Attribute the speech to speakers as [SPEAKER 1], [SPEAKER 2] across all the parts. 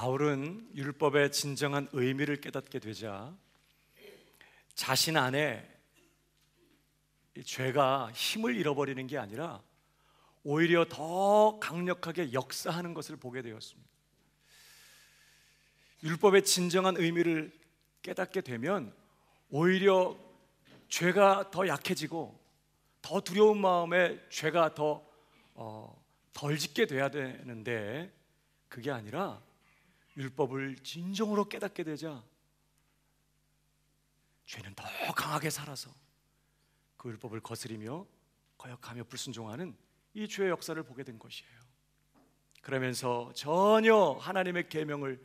[SPEAKER 1] 바울은 율법의 진정한 의미를 깨닫게 되자 자신 안에 이 죄가 힘을 잃어버리는 게 아니라 오히려 더 강력하게 역사하는 것을 보게 되었습니다. 율법의 진정한 의미를 깨닫게 되면 오히려 죄가 더 약해지고 더 두려운 마음에 죄가 더 덜 짓게 돼야 되는데, 그게 아니라 율법을 진정으로 깨닫게 되자 죄는 더 강하게 살아서 그 율법을 거스리며 거역하며 불순종하는 이 죄의 역사를 보게 된 것이에요. 그러면서 전혀 하나님의 계명을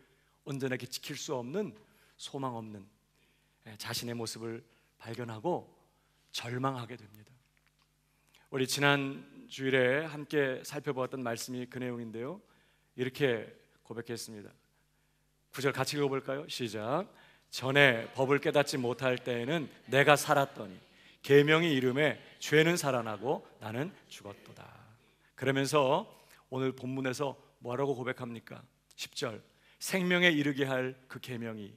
[SPEAKER 1] 온전하게 지킬 수 없는, 소망 없는 자신의 모습을 발견하고 절망하게 됩니다. 우리 지난 주일에 함께 살펴보았던 말씀이 그 내용인데요, 이렇게 고백했습니다. 9절 같이 읽어볼까요? 시작. 전에 법을 깨닫지 못할 때에는 내가 살았더니 계명이 이름에 죄는 살아나고 나는 죽었도다. 그러면서 오늘 본문에서 뭐라고 고백합니까? 10절. 생명에 이르게 할 그 계명이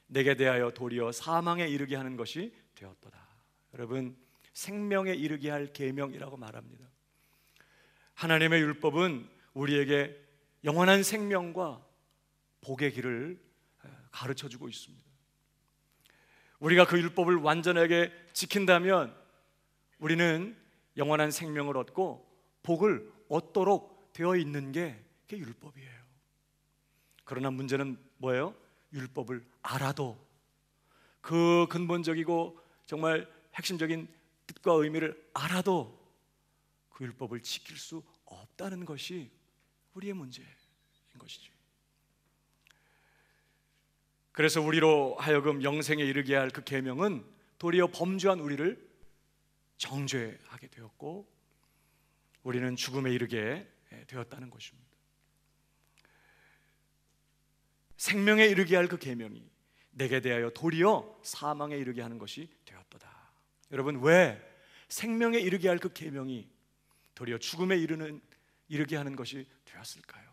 [SPEAKER 1] 내게 대하여 도리어 사망에 이르게 하는 것이 되었도다. 여러분, 생명에 이르게 할 계명이라고 말합니다. 하나님의 율법은 우리에게 영원한 생명과 복의 길을 가르쳐주고 있습니다. 우리가 그 율법을 완전하게 지킨다면 우리는 영원한 생명을 얻고 복을 얻도록 되어 있는 게 그게 율법이에요. 그러나 문제는 뭐예요? 율법을 알아도 그 근본적이고 정말 핵심적인 뜻과 의미를 알아도 그 율법을 지킬 수 없다는 것이 우리의 문제인 것이죠. 그래서 우리로 하여금 영생에 이르게 할 그 계명은 도리어 범죄한 우리를 정죄하게 되었고 우리는 죽음에 이르게 되었다는 것입니다. 생명에 이르게 할 그 계명이 내게 대하여 도리어 사망에 이르게 하는 것이 되었도다. 여러분, 왜 생명에 이르게 할 그 계명이 도리어 죽음에 이르게 하는 것이 되었을까요?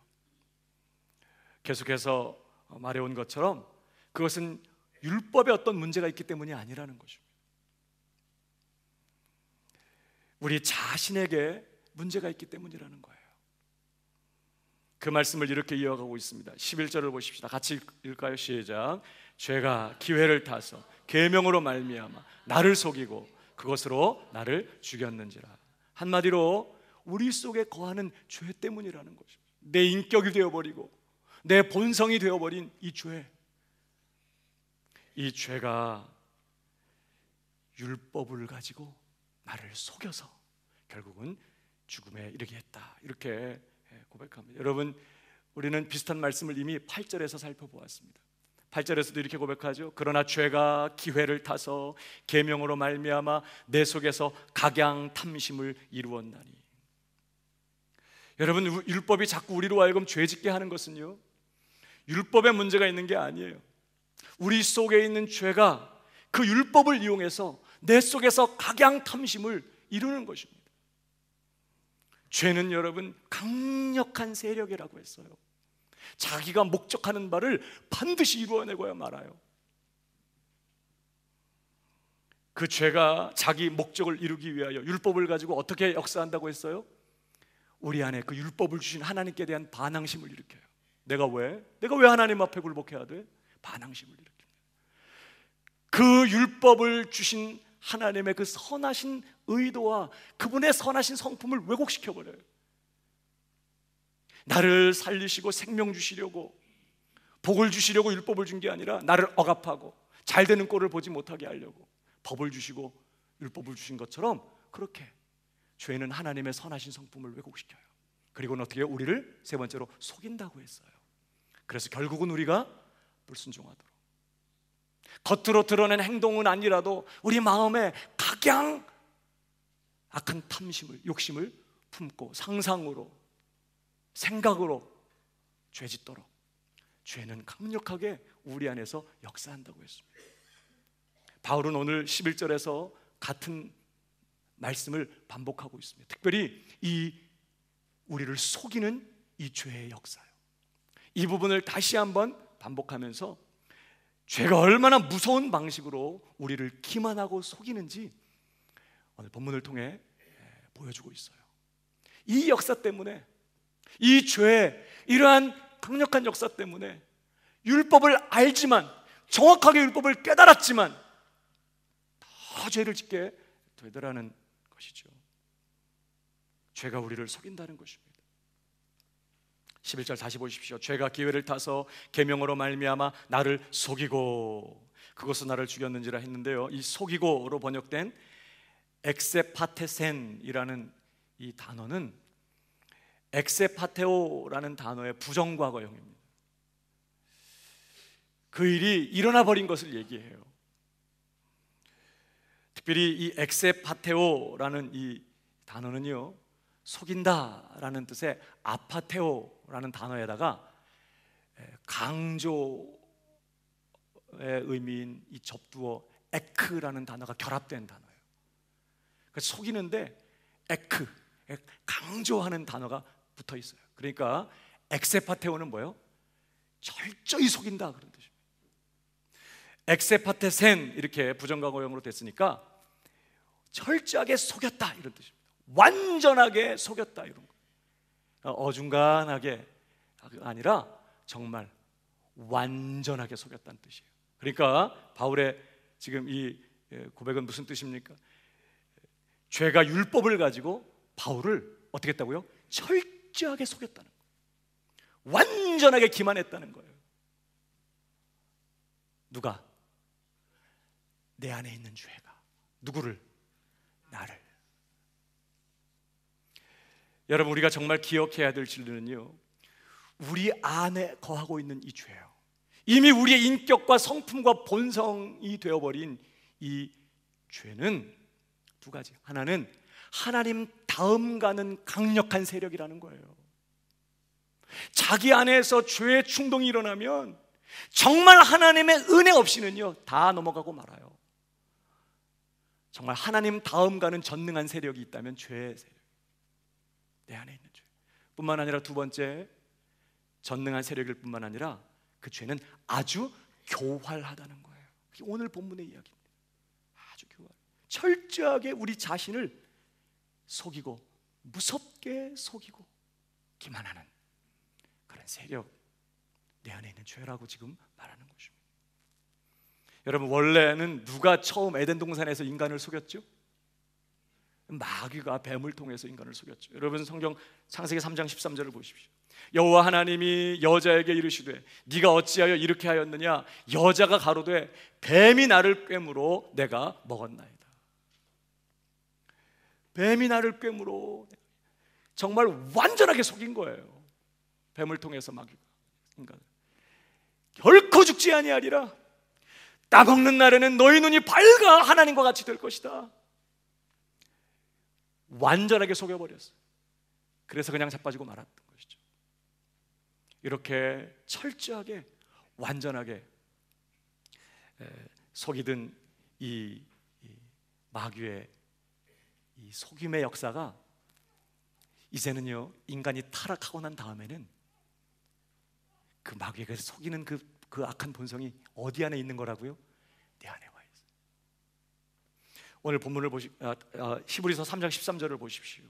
[SPEAKER 1] 계속해서 말해온 것처럼 그것은 율법에 어떤 문제가 있기 때문이 아니라는 것입니다. 우리 자신에게 문제가 있기 때문이라는 거예요. 그 말씀을 이렇게 이어가고 있습니다. 11절을 보십시다. 같이 읽을까요? 시작. 죄가 기회를 타서 계명으로 말미암아 나를 속이고 그것으로 나를 죽였는지라. 한마디로 우리 속에 거하는 죄 때문이라는 것입니다. 내 인격이 되어버리고 내 본성이 되어버린 이 죄, 이 죄가 율법을 가지고 나를 속여서 결국은 죽음에 이르게 했다, 이렇게 고백합니다. 여러분, 우리는 비슷한 말씀을 이미 8절에서 살펴보았습니다. 8절에서도 이렇게 고백하죠. 그러나 죄가 기회를 타서 계명으로 말미암아 내 속에서 각양 탐심을 이루었나니. 여러분, 율법이 자꾸 우리로 하여금 죄짓게 하는 것은요, 율법에 문제가 있는 게 아니에요. 우리 속에 있는 죄가 그 율법을 이용해서 내 속에서 각양 탐심을 이루는 것입니다. 죄는 여러분 강력한 세력이라고 했어요. 자기가 목적하는 바를 반드시 이루어내고야 말아요. 그 죄가 자기 목적을 이루기 위하여 율법을 가지고 어떻게 역사한다고 했어요? 우리 안에 그 율법을 주신 하나님께 대한 반항심을 일으켜요. 내가 왜 하나님 앞에 굴복해야 돼? 반항심을 일으킵니다. 그 율법을 주신 하나님의 그 선하신 의도와 그분의 선하신 성품을 왜곡시켜버려요. 나를 살리시고 생명 주시려고, 복을 주시려고 율법을 준 게 아니라 나를 억압하고 잘 되는 꼴을 보지 못하게 하려고 법을 주시고 율법을 주신 것처럼, 그렇게 죄는 하나님의 선하신 성품을 왜곡시켜요. 그리고는 어떻게 해요? 우리를 세 번째로 속인다고 했어요. 그래서 결국은 우리가 불순종하도록, 겉으로 드러낸 행동은 아니라도 우리 마음에 각양 악한 탐심을, 욕심을 품고 상상으로, 생각으로 죄짓도록 죄는 강력하게 우리 안에서 역사한다고 했습니다. 바울은 오늘 11절에서 같은 말씀을 반복하고 있습니다. 특별히 이 우리를 속이는 이 죄의 역사요, 이 부분을 다시 한번 반복하면서 죄가 얼마나 무서운 방식으로 우리를 기만하고 속이는지 오늘 본문을 통해 보여주고 있어요. 이 역사 때문에, 이 죄의 이러한 강력한 역사 때문에 율법을 알지만, 정확하게 율법을 깨달았지만 더 죄를 짓게 되더라는 것이죠. 죄가 우리를 속인다는 것입니다. 11절 다시 보십시오. 죄가 기회를 타서 계명으로 말미암아 나를 속이고 그것은 나를 죽였는지라 했는데요, 이 속이고로 번역된 엑세파테센이라는 이 단어는 엑세파테오라는 단어의 부정과거형입니다. 그 일이 일어나 버린 것을 얘기해요. 특별히 이 엑세파테오라는 이 단어는요, 속인다라는 뜻의 아파테오라는 단어에다가 강조의 의미인 이 접두어 에크라는 단어가 결합된 단어예요. 그래서 속이는데 에크, 강조하는 단어가 붙어 있어요. 그러니까 엑세파테오는 뭐예요? 철저히 속인다 그런 뜻입니다. 엑세파테센 이렇게 부정과거형으로 됐으니까 철저하게 속였다 이런 뜻입니다. 완전하게 속였다 이런 거. 어중간하게 아니라 정말 완전하게 속였다는 뜻이에요. 그러니까 바울의 지금 이 고백은 무슨 뜻입니까? 죄가 율법을 가지고 바울을 어떻게 했다고요? 철저하게 속였다는 거예요. 완전하게 기만했다는 거예요. 누가? 내 안에 있는 죄가. 누구를? 나를. 여러분, 우리가 정말 기억해야 될 진리는요, 우리 안에 거하고 있는 이 죄예요. 이미 우리의 인격과 성품과 본성이 되어버린 이 죄는 두 가지. 하나는 하나님 다음 가는 강력한 세력이라는 거예요. 자기 안에서 죄의 충동이 일어나면 정말 하나님의 은혜 없이는요 다 넘어가고 말아요. 정말 하나님 다음 가는 전능한 세력이 있다면 죄의 세력, 내 안에 있는 죄 뿐만 아니라 두 번째, 전능한 세력일 뿐만 아니라 그 죄는 아주 교활하다는 거예요. 그게 오늘 본문의 이야기입니다. 아주 교활, 철저하게 우리 자신을 속이고 무섭게 속이고 기만하는 그런 세력, 내 안에 있는 죄라고 지금 말하는 것입니다. 여러분, 원래는 누가 처음 에덴 동산에서 인간을 속였죠? 마귀가 뱀을 통해서 인간을 속였죠. 여러분, 성경 창세기 3장 13절을 보십시오. 여호와 하나님이 여자에게 이르시되 네가 어찌하여 이렇게 하였느냐? 여자가 가로되 뱀이 나를 꿰므로 내가 먹었나이다. 뱀이 나를 꿰므로. 정말 완전하게 속인 거예요. 뱀을 통해서 마귀가 인간을. 결코 죽지 아니하리라. 따먹는 날에는 너희 눈이 밝아 하나님과 같이 될 것이다. 완전하게 속여버렸어요. 그래서 그냥 자빠지고 말았던 것이죠. 이렇게 철저하게 완전하게 속이던 이 마귀의 이 속임의 역사가 이제는요, 인간이 타락하고 난 다음에는 그 마귀에게 속이는 그 악한 본성이 어디 안에 있는 거라고요? 내 안에 와 있어요. 오늘 본문을 히브리서 3장 13절을 보십시오.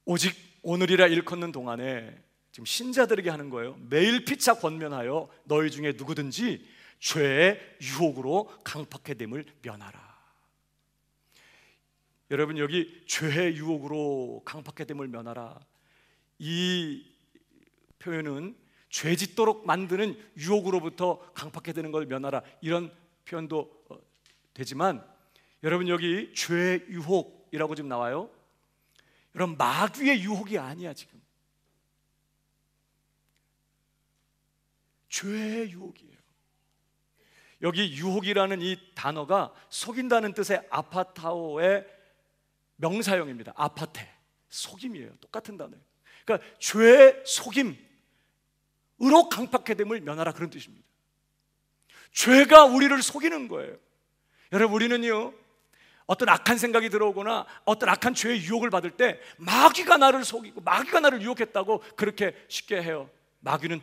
[SPEAKER 1] 오직 오늘이라 일컫는 동안에, 지금 신자들에게 하는 거예요. 매일 피차 권면하여 너희 중에 누구든지 죄의 유혹으로 강팍해 됨을 면하라. 여러분, 여기 죄의 유혹으로 강팍해 됨을 면하라, 이 표현은 죄 짓도록 만드는 유혹으로부터 강팍해 되는 걸 면하라, 이런 표현도 되지만, 여러분, 여기 죄의 유혹이라고 지금 나와요. 여러분, 마귀의 유혹이 아니야. 지금 죄의 유혹이에요. 여기 유혹이라는 이 단어가 속인다는 뜻의 아파타오의 명사형입니다. 아파테, 속임이에요. 똑같은 단어예요. 그러니까 죄의 속임으로 강팍해 됨을 면하라, 그런 뜻입니다. 죄가 우리를 속이는 거예요. 여러분, 우리는요 어떤 악한 생각이 들어오거나 어떤 악한 죄의 유혹을 받을 때 마귀가 나를 속이고 마귀가 나를 유혹했다고 그렇게 쉽게 해요. 마귀는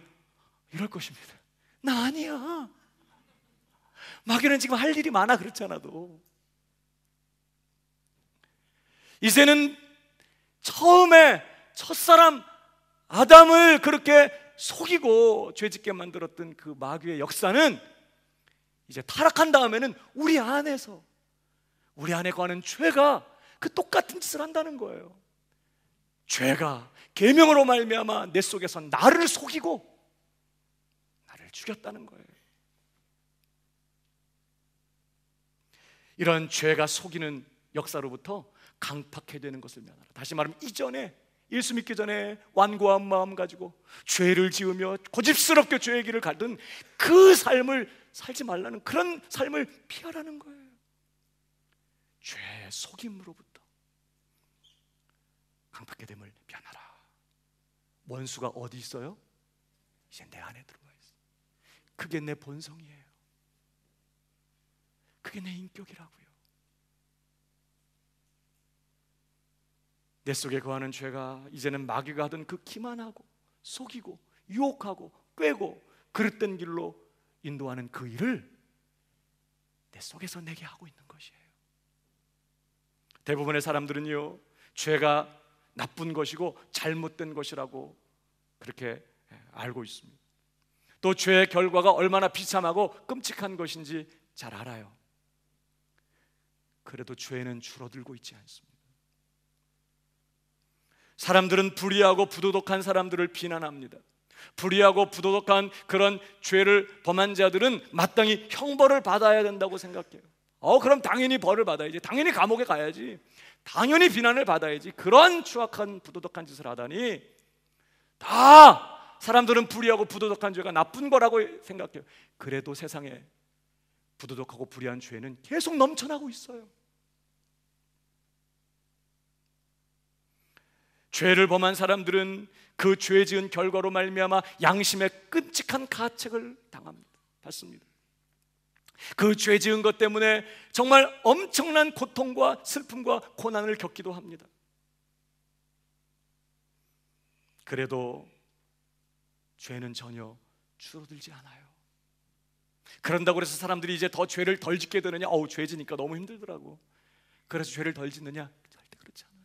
[SPEAKER 1] 이럴 것입니다. 나 아니야. 마귀는 지금 할 일이 많아. 그렇잖아도 이제는 처음에 첫사람 아담을 그렇게 속이고 죄짓게 만들었던 그 마귀의 역사는 이제 타락한 다음에는 우리 안에서 우리 안에 거하는 죄가 그 똑같은 짓을 한다는 거예요. 죄가 계명으로 말미암아 내 속에서 나를 속이고 나를 죽였다는 거예요. 이런 죄가 속이는 역사로부터 강팍해야 되는 것을 면하라. 다시 말하면 이전에 예수 믿기 전에 완고한 마음 가지고 죄를 지으며 고집스럽게 죄의 길을 가던 그 삶을 살지 말라는, 그런 삶을 피하라는 거예요. 죄의 속임으로부터 강팍해됨을 면하라. 원수가 어디 있어요? 이제 내 안에 들어와 있어요. 그게 내 본성이에요. 그게 내 인격이라고요. 내 속에 거하는 죄가 이제는 마귀가 하던 그 기만하고 속이고 유혹하고 꾀고 그릇된 길로 인도하는 그 일을 내 속에서 내게 하고 있는 것이에요. 대부분의 사람들은요, 죄가 나쁜 것이고 잘못된 것이라고 그렇게 알고 있습니다. 또 죄의 결과가 얼마나 비참하고 끔찍한 것인지 잘 알아요. 그래도 죄는 줄어들고 있지 않습니다. 사람들은 불의하고 부도덕한 사람들을 비난합니다. 불의하고 부도덕한 그런 죄를 범한 자들은 마땅히 형벌을 받아야 된다고 생각해요. 그럼 당연히 벌을 받아야지, 당연히 감옥에 가야지, 당연히 비난을 받아야지. 그런 추악한 부도덕한 짓을 하다니, 다 사람들은 불의하고 부도덕한 죄가 나쁜 거라고 생각해요. 그래도 세상에 부도덕하고 불의한 죄는 계속 넘쳐나고 있어요. 죄를 범한 사람들은 그 죄 지은 결과로 말미암아 양심의 끔찍한 가책을 받습니다. 그 죄 지은 것 때문에 정말 엄청난 고통과 슬픔과 고난을 겪기도 합니다. 그래도 죄는 전혀 줄어들지 않아요. 그런다고 해서 사람들이 이제 더 죄를 덜 짓게 되느냐? 죄 지니까 너무 힘들더라고, 그래서 죄를 덜 짓느냐? 절대 그렇지 않아요.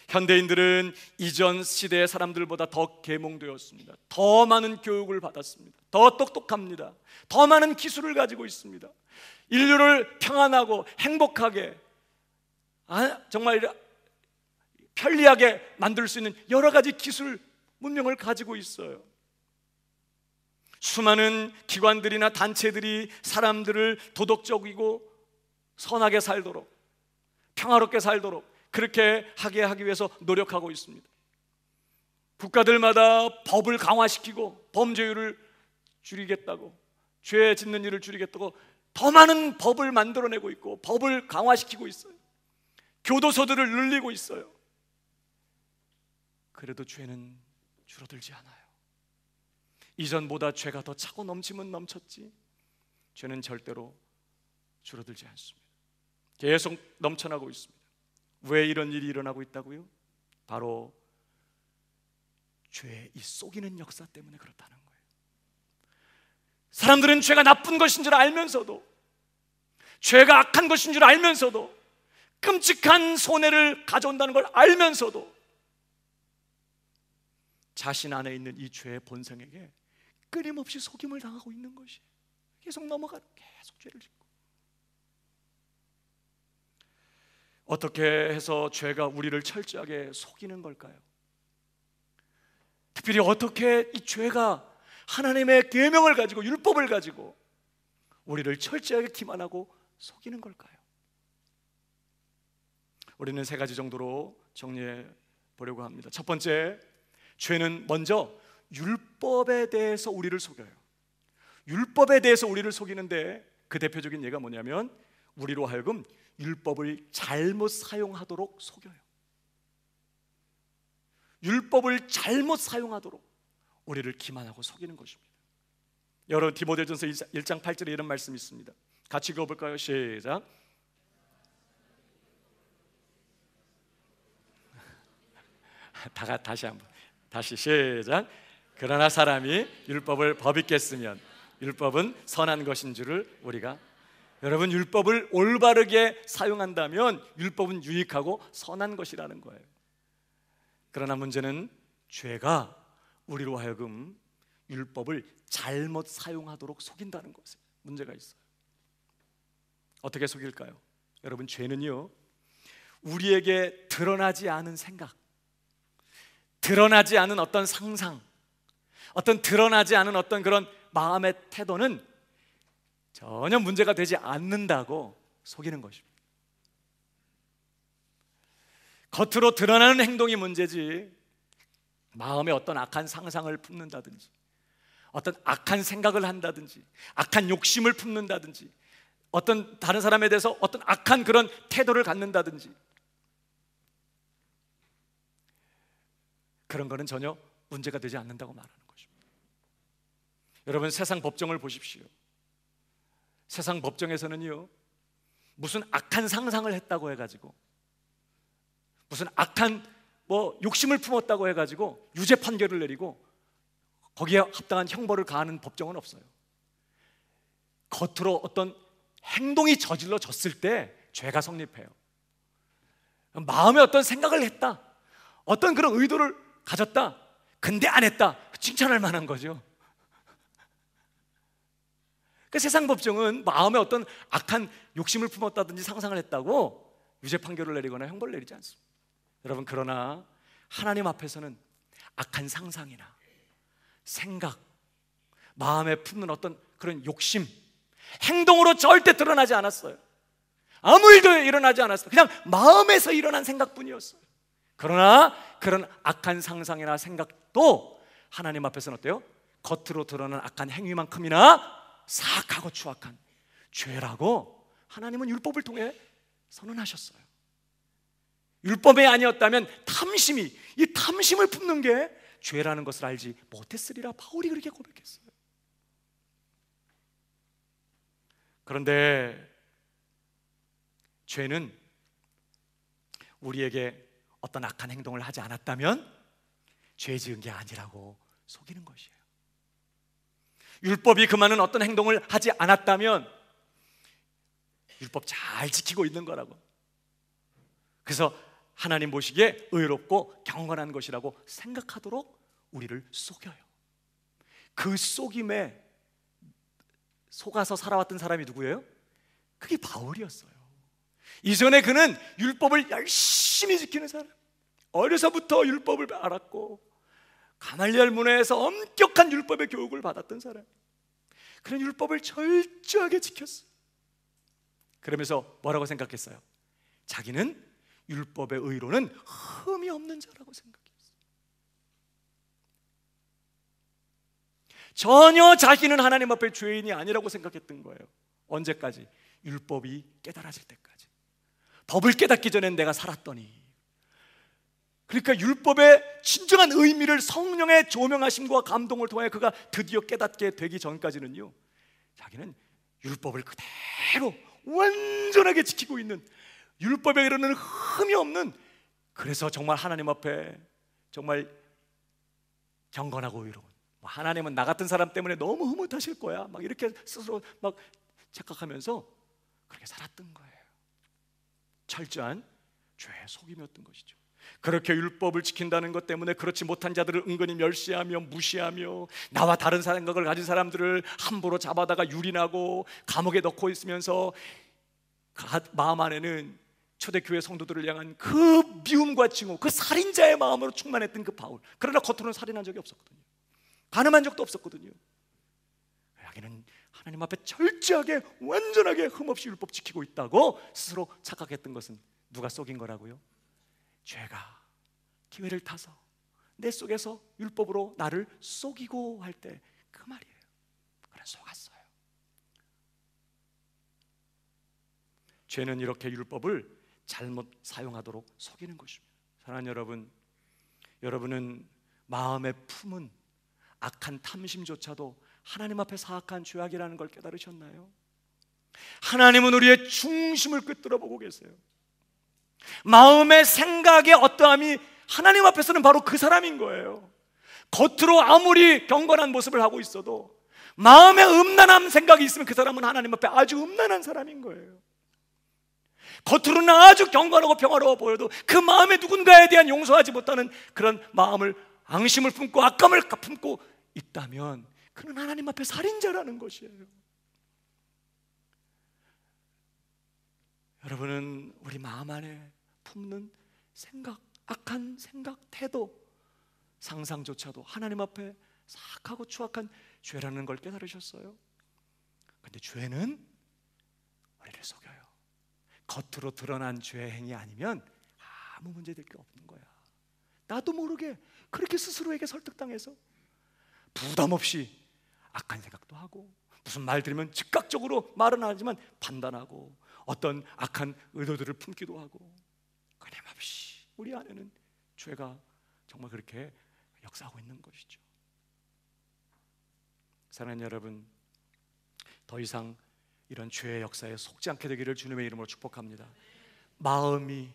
[SPEAKER 1] 현대인들은 이전 시대의 사람들보다 더 계몽되었습니다. 더 많은 교육을 받았습니다. 더 똑똑합니다. 더 많은 기술을 가지고 있습니다. 인류를 평안하고 행복하게, 정말 편리하게 만들 수 있는 여러 가지 기술, 문명을 가지고 있어요. 수많은 기관들이나 단체들이 사람들을 도덕적이고 선하게 살도록, 평화롭게 살도록 그렇게 하기 위해서 노력하고 있습니다. 국가들마다 법을 강화시키고 범죄율을 줄이겠다고, 죄 짓는 일을 줄이겠다고 더 많은 법을 만들어내고 있고 법을 강화시키고 있어요. 교도소들을 늘리고 있어요. 그래도 죄는 줄어들지 않아요. 이전보다 죄가 더 차고 넘치면 넘쳤지 죄는 절대로 줄어들지 않습니다. 계속 넘쳐나고 있습니다. 왜 이런 일이 일어나고 있다고요? 바로 죄의 이 속이는 역사 때문에 그렇다는 거예요. 사람들은 죄가 나쁜 것인 줄 알면서도, 죄가 악한 것인 줄 알면서도, 끔찍한 손해를 가져온다는 걸 알면서도 자신 안에 있는 이 죄의 본성에게 끊임없이 속임을 당하고 있는 것이에요. 계속 넘어가는, 계속 죄를 짓고. 어떻게 해서 죄가 우리를 철저하게 속이는 걸까요? 특별히 어떻게 이 죄가 하나님의 계명을 가지고, 율법을 가지고 우리를 철저하게 기만하고 속이는 걸까요? 우리는 세 가지 정도로 정리해 보려고 합니다. 첫 번째, 죄는 먼저 율법에 대해서 우리를 속여요. 율법에 대해서 우리를 속이는데 그 대표적인 예가 뭐냐면, 우리로 하여금 율법을 잘못 사용하도록 속여요. 율법을 잘못 사용하도록 우리를 기만하고 속이는 것입니다. 여러분, 디모데전서 1장 8절에 이런 말씀이 있습니다. 같이 읽어볼까요? 시작. 다시 한번. 다시 시작. 그러나 사람이 율법을 법있게 쓰면 율법은 선한 것인 줄을 우리가. 여러분, 율법을 올바르게 사용한다면 율법은 유익하고 선한 것이라는 거예요. 그러나 문제는 죄가 우리로 하여금 율법을 잘못 사용하도록 속인다는 것에 문제가 있어요. 어떻게 속일까요? 여러분, 죄는요, 우리에게 드러나지 않은 생각, 드러나지 않은 어떤 상상, 어떤 드러나지 않은 어떤 그런 마음의 태도는 전혀 문제가 되지 않는다고 속이는 것입니다. 겉으로 드러나는 행동이 문제지, 마음에 어떤 악한 상상을 품는다든지, 어떤 악한 생각을 한다든지, 악한 욕심을 품는다든지, 어떤 다른 사람에 대해서 어떤 악한 그런 태도를 갖는다든지, 그런 거는 전혀 문제가 되지 않는다고 말하는 것입니다. 여러분, 세상 법정을 보십시오. 세상 법정에서는요, 무슨 악한 상상을 했다고 해가지고, 무슨 악한 욕심을 품었다고 해가지고 유죄 판결을 내리고 거기에 합당한 형벌을 가하는 법정은 없어요. 겉으로 어떤 행동이 저질러졌을 때 죄가 성립해요. 마음에 어떤 생각을 했다, 어떤 그런 의도를 가졌다, 근데 안 했다, 칭찬할 만한 거죠. 그 세상 법정은 마음에 어떤 악한 욕심을 품었다든지 상상을 했다고 유죄 판결을 내리거나 형벌을 내리지 않습니다. 여러분, 그러나 하나님 앞에서는 악한 상상이나 생각, 마음에 품는 어떤 그런 욕심, 행동으로 절대 드러나지 않았어요. 아무 일도 일어나지 않았어요. 그냥 마음에서 일어난 생각뿐이었어요. 그러나 그런 악한 상상이나 생각도 하나님 앞에서는 어때요? 겉으로 드러난 악한 행위만큼이나 사악하고 추악한 죄라고 하나님은 율법을 통해 선언하셨어요. 율법이 아니었다면 이 탐심을 품는 게 죄라는 것을 알지 못했으리라 바울이 그렇게 고백했어요. 그런데 죄는 우리에게 어떤 악한 행동을 하지 않았다면 죄 지은 게 아니라고 속이는 것이에요. 율법이 그 많은 어떤 행동을 하지 않았다면 율법 잘 지키고 있는 거라고, 그래서 하나님 보시기에 의롭고 경건한 것이라고 생각하도록 우리를 속여요. 그 속임에 속아서 살아왔던 사람이 누구예요? 그게 바울이었어요. 이전에 그는 율법을 열심히 지키는 사람, 어려서부터 율법을 알았고 가말리엘 문화에서 엄격한 율법의 교육을 받았던 사람, 그런 율법을 철저하게 지켰어요. 그러면서 뭐라고 생각했어요? 자기는 율법의 의로는 흠이 없는 자라고 생각했어요. 전혀 자기는 하나님 앞에 죄인이 아니라고 생각했던 거예요. 언제까지? 율법이 깨달아질 때까지. 법을 깨닫기 전엔 내가 살았더니. 그러니까 율법의 진정한 의미를 성령의 조명하심과 감동을 통해 그가 드디어 깨닫게 되기 전까지는요, 자기는 율법을 그대로 완전하게 지키고 있는, 율법에 이르는 흠이 없는, 그래서 정말 하나님 앞에 정말 경건하고 의로운, 하나님은 나 같은 사람 때문에 너무 흐뭇하실 거야, 막 이렇게 스스로 막 착각하면서 그렇게 살았던 거예요. 철저한 죄의 속임이었던 것이죠. 그렇게 율법을 지킨다는 것 때문에 그렇지 못한 자들을 은근히 멸시하며 무시하며 나와 다른 생각을 가진 사람들을 함부로 잡아다가 유린하고 감옥에 넣고 있으면서 마음 안에는 초대교회 성도들을 향한 그 미움과 증오, 그 살인자의 마음으로 충만했던 그 바울, 그러나 겉으로는 살인한 적이 없었거든요. 간음한 적도 없었거든요. 자기는 하나님 앞에 철저하게 완전하게 흠없이 율법 지키고 있다고 스스로 착각했던 것은 누가 속인 거라고요? 죄가 기회를 타서 내 속에서 율법으로 나를 속이고 할 때 그 말이에요. 그래 속았어요. 죄는 이렇게 율법을 잘못 사용하도록 속이는 것입니다. 사랑하는 여러분, 여러분은 마음에 품은 악한 탐심조차도 하나님 앞에 사악한 죄악이라는 걸 깨달으셨나요? 하나님은 우리의 중심을 꿰뚫어 보고 계세요. 마음의 생각의 어떠함이 하나님 앞에서는 바로 그 사람인 거예요. 겉으로 아무리 경건한 모습을 하고 있어도 마음에 음란한 생각이 있으면 그 사람은 하나님 앞에 아주 음란한 사람인 거예요. 겉으로는 아주 경건하고 평화로워 보여도 그 마음에 누군가에 대한 용서하지 못하는 그런 마음을, 앙심을 품고 악감을 품고 있다면 그는 하나님 앞에 살인자라는 것이에요. 여러분은 우리 마음 안에 품는 생각, 악한 생각, 태도, 상상조차도 하나님 앞에 사악하고 추악한 죄라는 걸 깨달으셨어요? 근데 죄는 우리를 속여요. 겉으로 드러난 죄 행위 아니면 아무 문제될 게 없는 거야. 나도 모르게 그렇게 스스로에게 설득당해서 부담 없이 악한 생각도 하고, 무슨 말 들으면 즉각적으로 말은 하지만 판단하고 어떤 악한 의도들을 품기도 하고, 끊임없이 우리 안에는 죄가 정말 그렇게 역사하고 있는 것이죠. 사랑하는 여러분, 더 이상 이런 죄의 역사에 속지 않게 되기를 주님의 이름으로 축복합니다. 마음이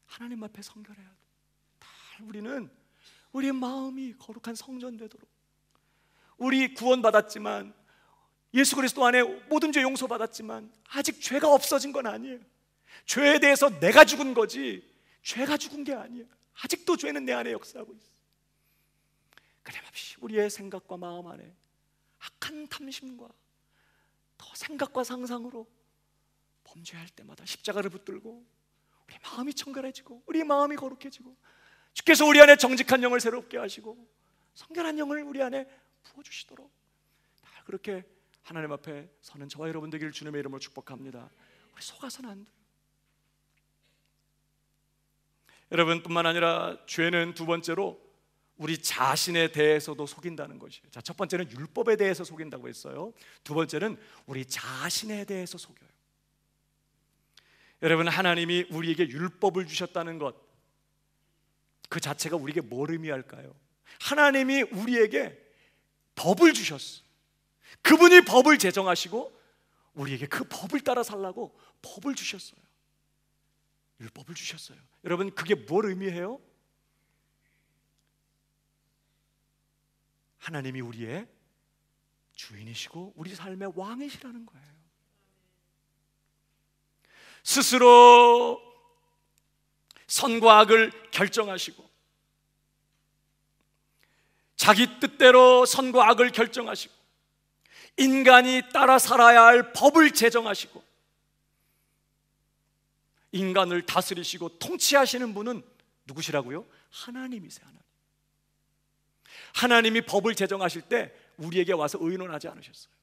[SPEAKER 1] 하나님 앞에 성결해야 돼. 우리는 우리의 마음이 거룩한 성전 되도록, 우리 구원받았지만 예수 그리스도 안에 모든 죄 용서받았지만 아직 죄가 없어진 건 아니에요. 죄에 대해서 내가 죽은 거지 죄가 죽은 게 아니에요. 아직도 죄는 내 안에 역사하고 있어. 끊임없이 우리의 생각과 마음 안에 악한 탐심과 더 생각과 상상으로 범죄할 때마다 십자가를 붙들고 우리 마음이 청결해지고 우리 마음이 거룩해지고, 주께서 우리 안에 정직한 영을 새롭게 하시고 성결한 영을 우리 안에 부어주시도록 그렇게 하나님 앞에 서는 저와 여러분 되기를 주님의 이름으로 축복합니다. 우리 속아서는 안 돼요. 여러분뿐만 아니라 죄는 두 번째로 우리 자신에 대해서도 속인다는 것이에요. 자, 첫 번째는 율법에 대해서 속인다고 했어요. 두 번째는 우리 자신에 대해서 속여요. 여러분, 하나님이 우리에게 율법을 주셨다는 것, 그 자체가 우리에게 뭘 의미할까요? 하나님이 우리에게 법을 주셨어. 그분이 법을 제정하시고 우리에게 그 법을 따라 살라고 법을 주셨어요. 율법을 주셨어요. 여러분, 그게 뭘 의미해요? 하나님이 우리의 주인이시고 우리 삶의 왕이시라는 거예요. 스스로 선과 악을 결정하시고, 자기 뜻대로 선과 악을 결정하시고, 인간이 따라 살아야 할 법을 제정하시고, 인간을 다스리시고 통치하시는 분은 누구시라고요? 하나님이세요. 하나님이 법을 제정하실 때 우리에게 와서 의논하지 않으셨어요.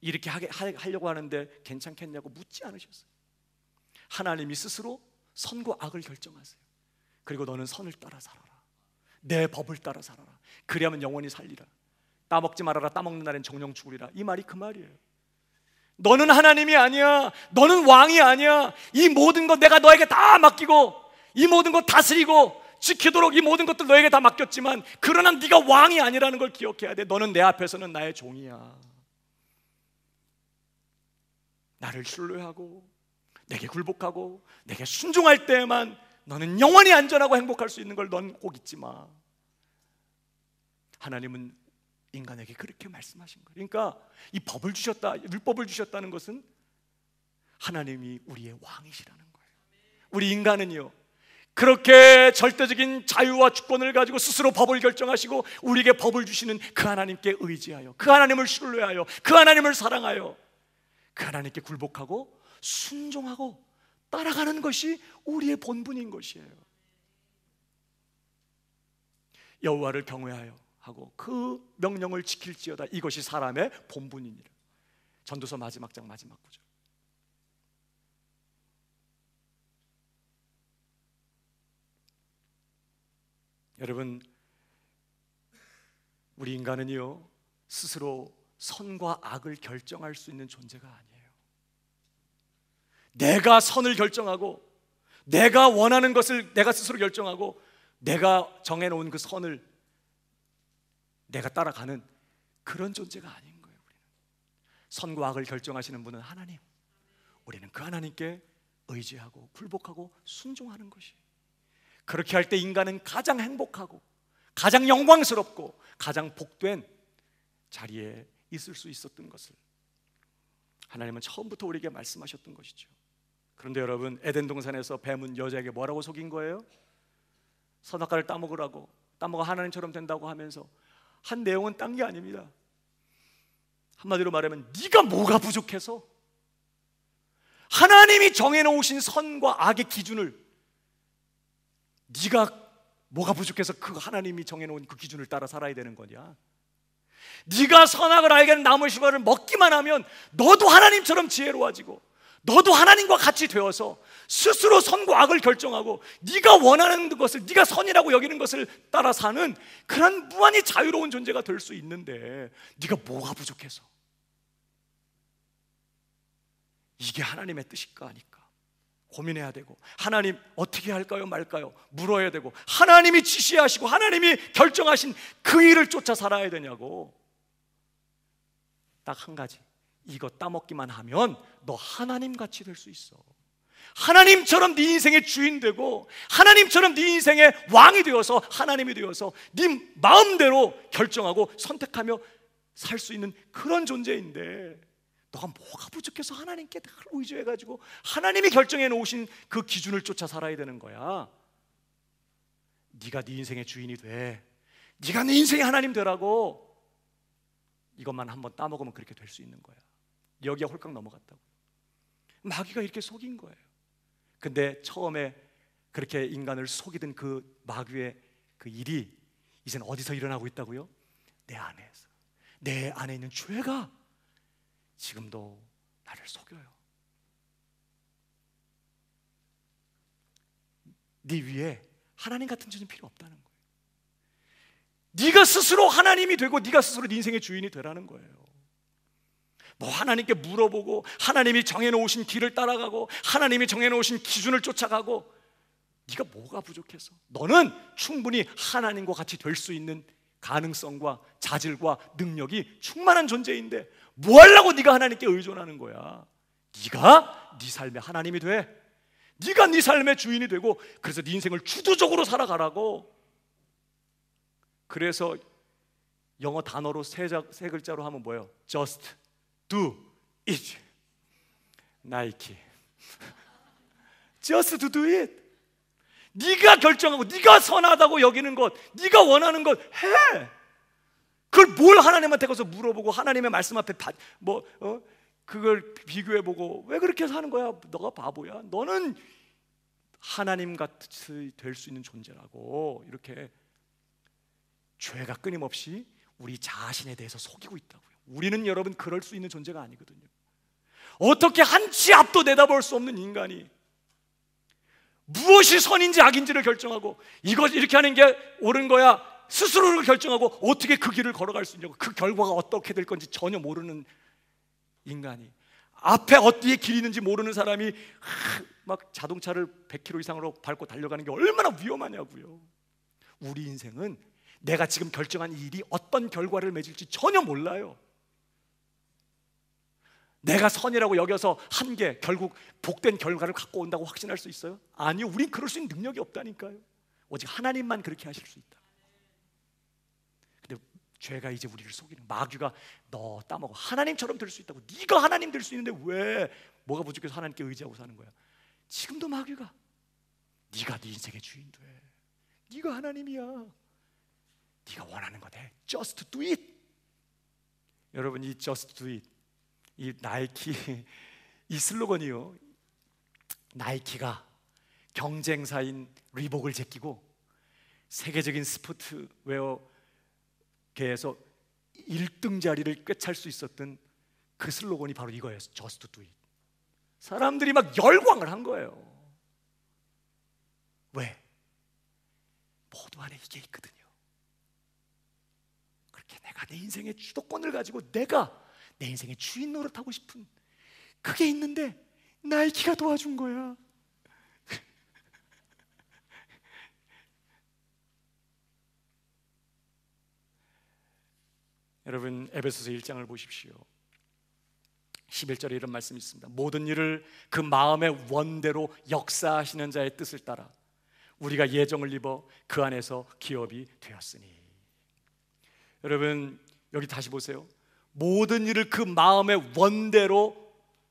[SPEAKER 1] 이렇게 하려고 하는데 괜찮겠냐고 묻지 않으셨어요. 하나님이 스스로 선과 악을 결정하세요. 그리고 너는 선을 따라 살아라. 내 법을 따라 살아라. 그리하면 영원히 살리라. 따먹지 말아라. 따먹는 날엔 정령 죽으리라. 이 말이 그 말이에요. 너는 하나님이 아니야. 너는 왕이 아니야. 이 모든 것 내가 너에게 다 맡기고 이 모든 것 다스리고 지키도록 이 모든 것들 너에게 다 맡겼지만, 그러나 네가 왕이 아니라는 걸 기억해야 돼. 너는 내 앞에서는 나의 종이야. 나를 신뢰하고 내게 굴복하고 내게 순종할 때에만 너는 영원히 안전하고 행복할 수 있는 걸 넌 꼭 잊지 마. 하나님은 인간에게 그렇게 말씀하신 거예요. 그러니까 이 법을 주셨다, 율법을 주셨다는 것은 하나님이 우리의 왕이시라는 거예요. 우리 인간은요, 그렇게 절대적인 자유와 주권을 가지고 스스로 법을 결정하시고 우리에게 법을 주시는 그 하나님께 의지하여, 그 하나님을 신뢰하여, 그 하나님을 사랑하여 그 하나님께 굴복하고 순종하고 따라가는 것이 우리의 본분인 것이에요. 여호와를 경외하여 하고 그 명령을 지킬지어다. 이것이 사람의 본분이니라. 전도서 마지막 장 마지막 구절. 여러분, 우리 인간은요 스스로 선과 악을 결정할 수 있는 존재가 아니에요. 내가 선을 결정하고 내가 원하는 것을 내가 스스로 결정하고 내가 정해놓은 그 선을 내가 따라가는 그런 존재가 아닌 거예요. 우리는 선과 악을 결정하시는 분은 하나님, 우리는 그 하나님께 의지하고 굴복하고 순종하는 것이, 그렇게 할 때 인간은 가장 행복하고 가장 영광스럽고 가장 복된 자리에 있을 수 있었던 것을 하나님은 처음부터 우리에게 말씀하셨던 것이죠. 그런데 여러분, 에덴 동산에서 뱀은 여자에게 뭐라고 속인 거예요? 선악과를 따먹으라고, 따먹어 하나님처럼 된다고 하면서 한 내용은 딴 게 아닙니다. 한마디로 말하면 네가 뭐가 부족해서 하나님이 정해놓으신 선과 악의 기준을, 네가 뭐가 부족해서 그 하나님이 정해놓은 그 기준을 따라 살아야 되는 거냐? 네가 선악을 알게 하는 나무의 실과를 먹기만 하면 너도 하나님처럼 지혜로워지고 너도 하나님과 같이 되어서 스스로 선과 악을 결정하고 네가 원하는 것을, 네가 선이라고 여기는 것을 따라 사는 그런 무한히 자유로운 존재가 될 수 있는데 네가 뭐가 부족해서? 이게 하나님의 뜻일까 아닐까 고민해야 되고, 하나님 어떻게 할까요 말까요 물어야 되고, 하나님이 지시하시고 하나님이 결정하신 그 일을 쫓아 살아야 되냐고. 딱 한 가지, 이거 따먹기만 하면 너 하나님같이 될 수 있어. 하나님처럼 네 인생의 주인 되고 하나님처럼 네 인생의 왕이 되어서 하나님이 되어서 네 마음대로 결정하고 선택하며 살 수 있는 그런 존재인데, 너가 뭐가 부족해서 하나님께 늘 의지해가지고 하나님이 결정해 놓으신 그 기준을 쫓아 살아야 되는 거야. 네가 네 인생의 주인이 돼, 네가 네 인생의 하나님 되라고. 이것만 한번 따먹으면 그렇게 될 수 있는 거야. 여기에 홀깍 넘어갔다고. 마귀가 이렇게 속인 거예요. 근데 처음에 그렇게 인간을 속이던 그 마귀의 그 일이 이젠 어디서 일어나고 있다고요? 내 안에서. 내 안에 있는 죄가 지금도 나를 속여요. 네 위에 하나님 같은 존재는 필요 없다는 거예요. 네가 스스로 하나님이 되고 네가 스스로 네 인생의 주인이 되라는 거예요. 뭐 하나님께 물어보고 하나님이 정해놓으신 길을 따라가고 하나님이 정해놓으신 기준을 쫓아가고, 네가 뭐가 부족해서? 너는 충분히 하나님과 같이 될 수 있는 가능성과 자질과 능력이 충만한 존재인데 뭐 하려고 네가 하나님께 의존하는 거야? 네가 네 삶의 하나님이 돼. 네가 네 삶의 주인이 되고, 그래서 네 인생을 주도적으로 살아가라고. 그래서 영어 단어로 세 글자로 하면 뭐예요? Just do it. 나이키. Just do it. 네가 결정하고 네가 선하다고 여기는 것, 네가 원하는 것 해. 그걸 뭘 하나님한테 가서 물어보고 하나님의 말씀 앞에 그걸 비교해보고 왜 그렇게 사는 거야? 너가 바보야. 너는 하나님 같이 될 수 있는 존재라고. 이렇게 죄가 끊임없이 우리 자신에 대해서 속이고 있다고요. 우리는 여러분 그럴 수 있는 존재가 아니거든요. 어떻게 한 치 앞도 내다볼 수 없는 인간이 무엇이 선인지 악인지를 결정하고 이것 이렇게 하는 게 옳은 거야 스스로를 결정하고 어떻게 그 길을 걸어갈 수 있냐고, 그 결과가 어떻게 될 건지 전혀 모르는 인간이, 앞에 어디에 길이 있는지 모르는 사람이 막 자동차를 100km 이상으로 밟고 달려가는 게 얼마나 위험하냐고요. 우리 인생은 내가 지금 결정한 일이 어떤 결과를 맺을지 전혀 몰라요. 내가 선이라고 여겨서 한 게 결국 복된 결과를 갖고 온다고 확신할 수 있어요? 아니요. 우린 그럴 수 있는 능력이 없다니까요. 오직 하나님만 그렇게 하실 수 있다. 근데 죄가 이제 우리를 속이는, 마귀가 너 따먹어 하나님처럼 될 수 있다고. 네가 하나님 될 수 있는데 왜 뭐가 부족해서 하나님께 의지하고 사는 거야? 지금도 마귀가 네가 네 인생의 주인 돼. 네가 하나님이야. 네가 원하는 거 돼. Just do it. 여러분, 이 Just do it, 이 나이키 이 슬로건이요, 나이키가 경쟁사인 리복을 제끼고 세계적인 스포츠웨어 계에서 1등 자리를 꿰찰 수 있었던 그 슬로건이 바로 이거였어요. Just do it. 사람들이 막 열광을 한 거예요. 왜? 모두 안에 이게 있거든요. 그렇게 내가 내 인생의 주도권을 가지고 내가 내 인생의 주인 노릇하고 싶은 그게 있는데 나이키가 도와준 거야. 여러분, 에베소서 1장을 보십시오. 11절에 이런 말씀이 있습니다. 모든 일을 그 마음의 원대로 역사하시는 자의 뜻을 따라 우리가 예정을 입어 그 안에서 기업이 되었으니. 여러분 여기 다시 보세요. 모든 일을 그 마음의 원대로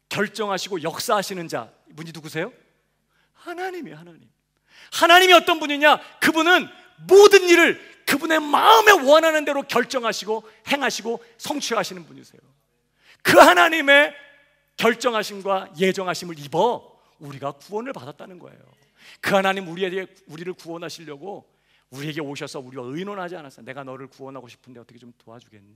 [SPEAKER 1] 결정하시고 역사하시는 자, 이분이 누구세요? 하나님이에요. 하나님이 어떤 분이냐? 그분은 모든 일을 그분의 마음에 원하는 대로 결정하시고 행하시고 성취하시는 분이세요. 그 하나님의 결정하심과 예정하심을 입어 우리가 구원을 받았다는 거예요. 그 하나님 우리를 구원하시려고 우리에게 오셔서 우리와 의논하지 않았어요. 내가 너를 구원하고 싶은데 어떻게 좀 도와주겠니?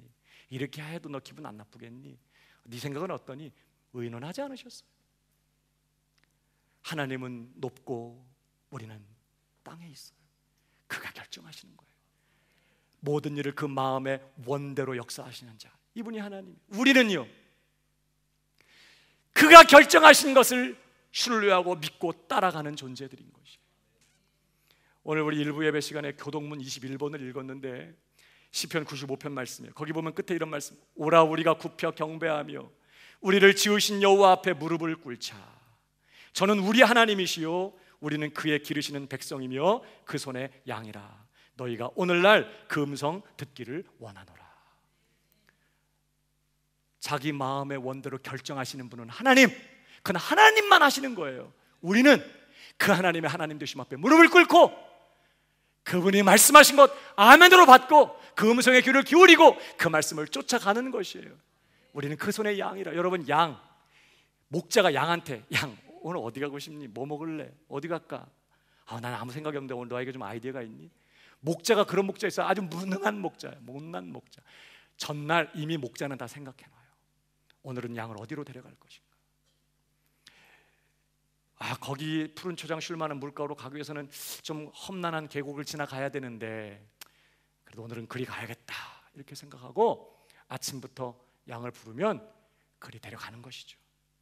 [SPEAKER 1] 이렇게 해도 너 기분 안 나쁘겠니? 네 생각은 어떠니? 의논하지 않으셨어요. 하나님은 높고 우리는 땅에 있어요. 그가 결정하시는 거예요. 모든 일을 그 마음의 원대로 역사하시는 자, 이분이 하나님. 우리는요, 그가 결정하신 것을 신뢰하고 믿고 따라가는 존재들인 것이에요. 오늘 우리 일부 예배 시간에 교동문 21번을 읽었는데 시편 95편 말씀이에요. 거기 보면 끝에 이런 말씀: 오라 우리가 굽혀 경배하며 우리를 지으신 여호와 앞에 무릎을 꿇자. 저는 우리 하나님이시요 우리는 그의 기르시는 백성이며 그 손의 양이라. 너희가 오늘날 그 음성 듣기를 원하노라. 자기 마음의 원대로 결정하시는 분은 하나님, 그건 하나님만 하시는 거예요. 우리는 그 하나님의 하나님 되심 앞에 무릎을 꿇고 그분이 말씀하신 것 아멘으로 받고 그 음성의 귀를 기울이고 그 말씀을 쫓아가는 것이에요. 우리는 그 손의 양이라. 여러분, 양, 목자가 양한테 양 오늘 어디 가고 싶니? 뭐 먹을래? 어디 갈까? 난 아무 생각이 없는데 오늘 너에게 좀 아이디어가 있니? 목자가 그런 목자 있어요. 아주 무능한 목자예요. 못난 목자. 전날 이미 목자는 다 생각해놔요. 오늘은 양을 어디로 데려갈 것인가? 거기 푸른 초장 쉴 만한 물가로 가기 위해서는 좀 험난한 계곡을 지나가야 되는데 그래도 오늘은 그리 가야겠다 이렇게 생각하고 아침부터 양을 부르면 그리 데려가는 것이죠.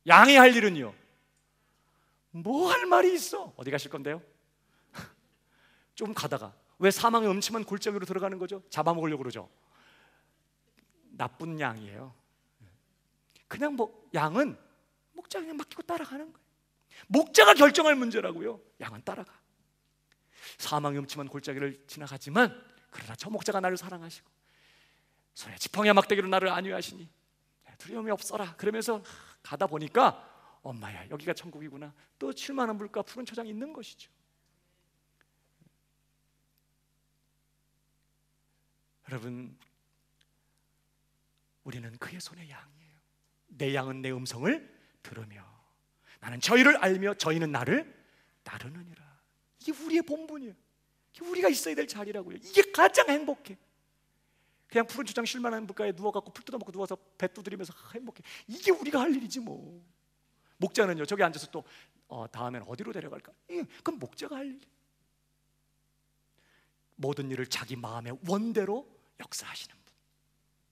[SPEAKER 1] 양이 할 일은요, 뭐 할 말이 있어? 어디 가실 건데요? 좀 가다가 왜 사망의 음침한 골짜기로 들어가는 거죠? 잡아먹으려고 그러죠. 나쁜 양이에요. 그냥 양은 목자 그냥 맡기고 따라가는 거예요. 목자가 결정할 문제라고요. 양은 따라가. 사망의 음침한 골짜기를 지나가지만 그러나 저 목자가 나를 사랑하시고 손에 지팡이와 막대기로 나를 안위하시니 두려움이 없어라. 그러면서 가다 보니까 엄마야 여기가 천국이구나. 또 쉴만한 물가 푸른 초장이 있는 것이죠. 여러분, 우리는 그의 손의 양이에요. 내 양은 내 음성을 들으며 나는 저희를 알며 저희는 나를 따르느니라. 이게 우리의 본분이에요. 이게 우리가 있어야 될 자리라고요. 이게 가장 행복해. 그냥 푸른 초장 쉴만한 물가에 누워갖고 풀 뜯어먹고 누워서 배 두드리면서 행복해. 이게 우리가 할 일이지 뭐. 목자는요, 저기 앉아서 또 다음엔 어디로 데려갈까? 그건 목자가 할 일. 모든 일을 자기 마음의 원대로 역사하시는 분,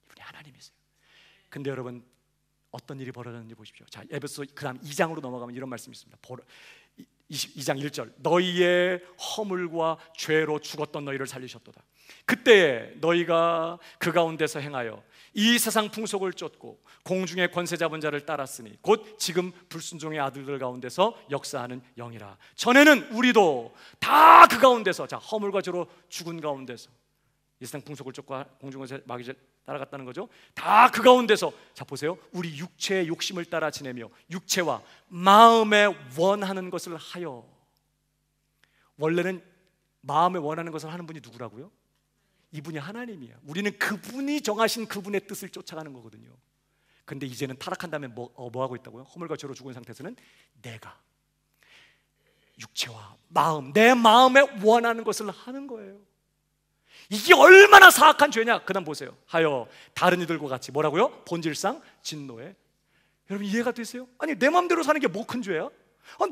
[SPEAKER 1] 이분이 하나님이세요. 근데 여러분, 어떤 일이 벌어졌는지 보십시오. 자, 에베소 그다음 2장으로 넘어가면 이런 말씀이 있습니다. 2장 1절, 너희의 허물과 죄로 죽었던 너희를 살리셨도다. 그때에 너희가 그 가운데서 행하여 이 세상 풍속을 쫓고 공중의 권세 잡은 자를 따랐으니 곧 지금 불순종의 아들들 가운데서 역사하는 영이라. 전에는 우리도 다 그 가운데서, 자, 허물과 죄로 죽은 가운데서 이 세상 풍속을 쫓고 공중의 마귀 따라갔다는 거죠. 다 그 가운데서, 자 보세요, 우리 육체의 욕심을 따라 지내며 육체와 마음에 원하는 것을 하여. 원래는 마음에 원하는 것을 하는 분이 누구라고요? 이분이 하나님이야. 우리는 그분이 정하신 그분의 뜻을 쫓아가는 거거든요. 근데 이제는 타락한 다음에 뭐 하고 있다고요? 허물과 죄로 죽은 상태에서는 내가 육체와 마음, 내 마음에 원하는 것을 하는 거예요. 이게 얼마나 사악한 죄냐? 그 다음 보세요. 하여 다른 이들과 같이 뭐라고요? 본질상 진노에. 여러분 이해가 되세요? 아니 내 마음대로 사는 게 뭐 큰 죄야?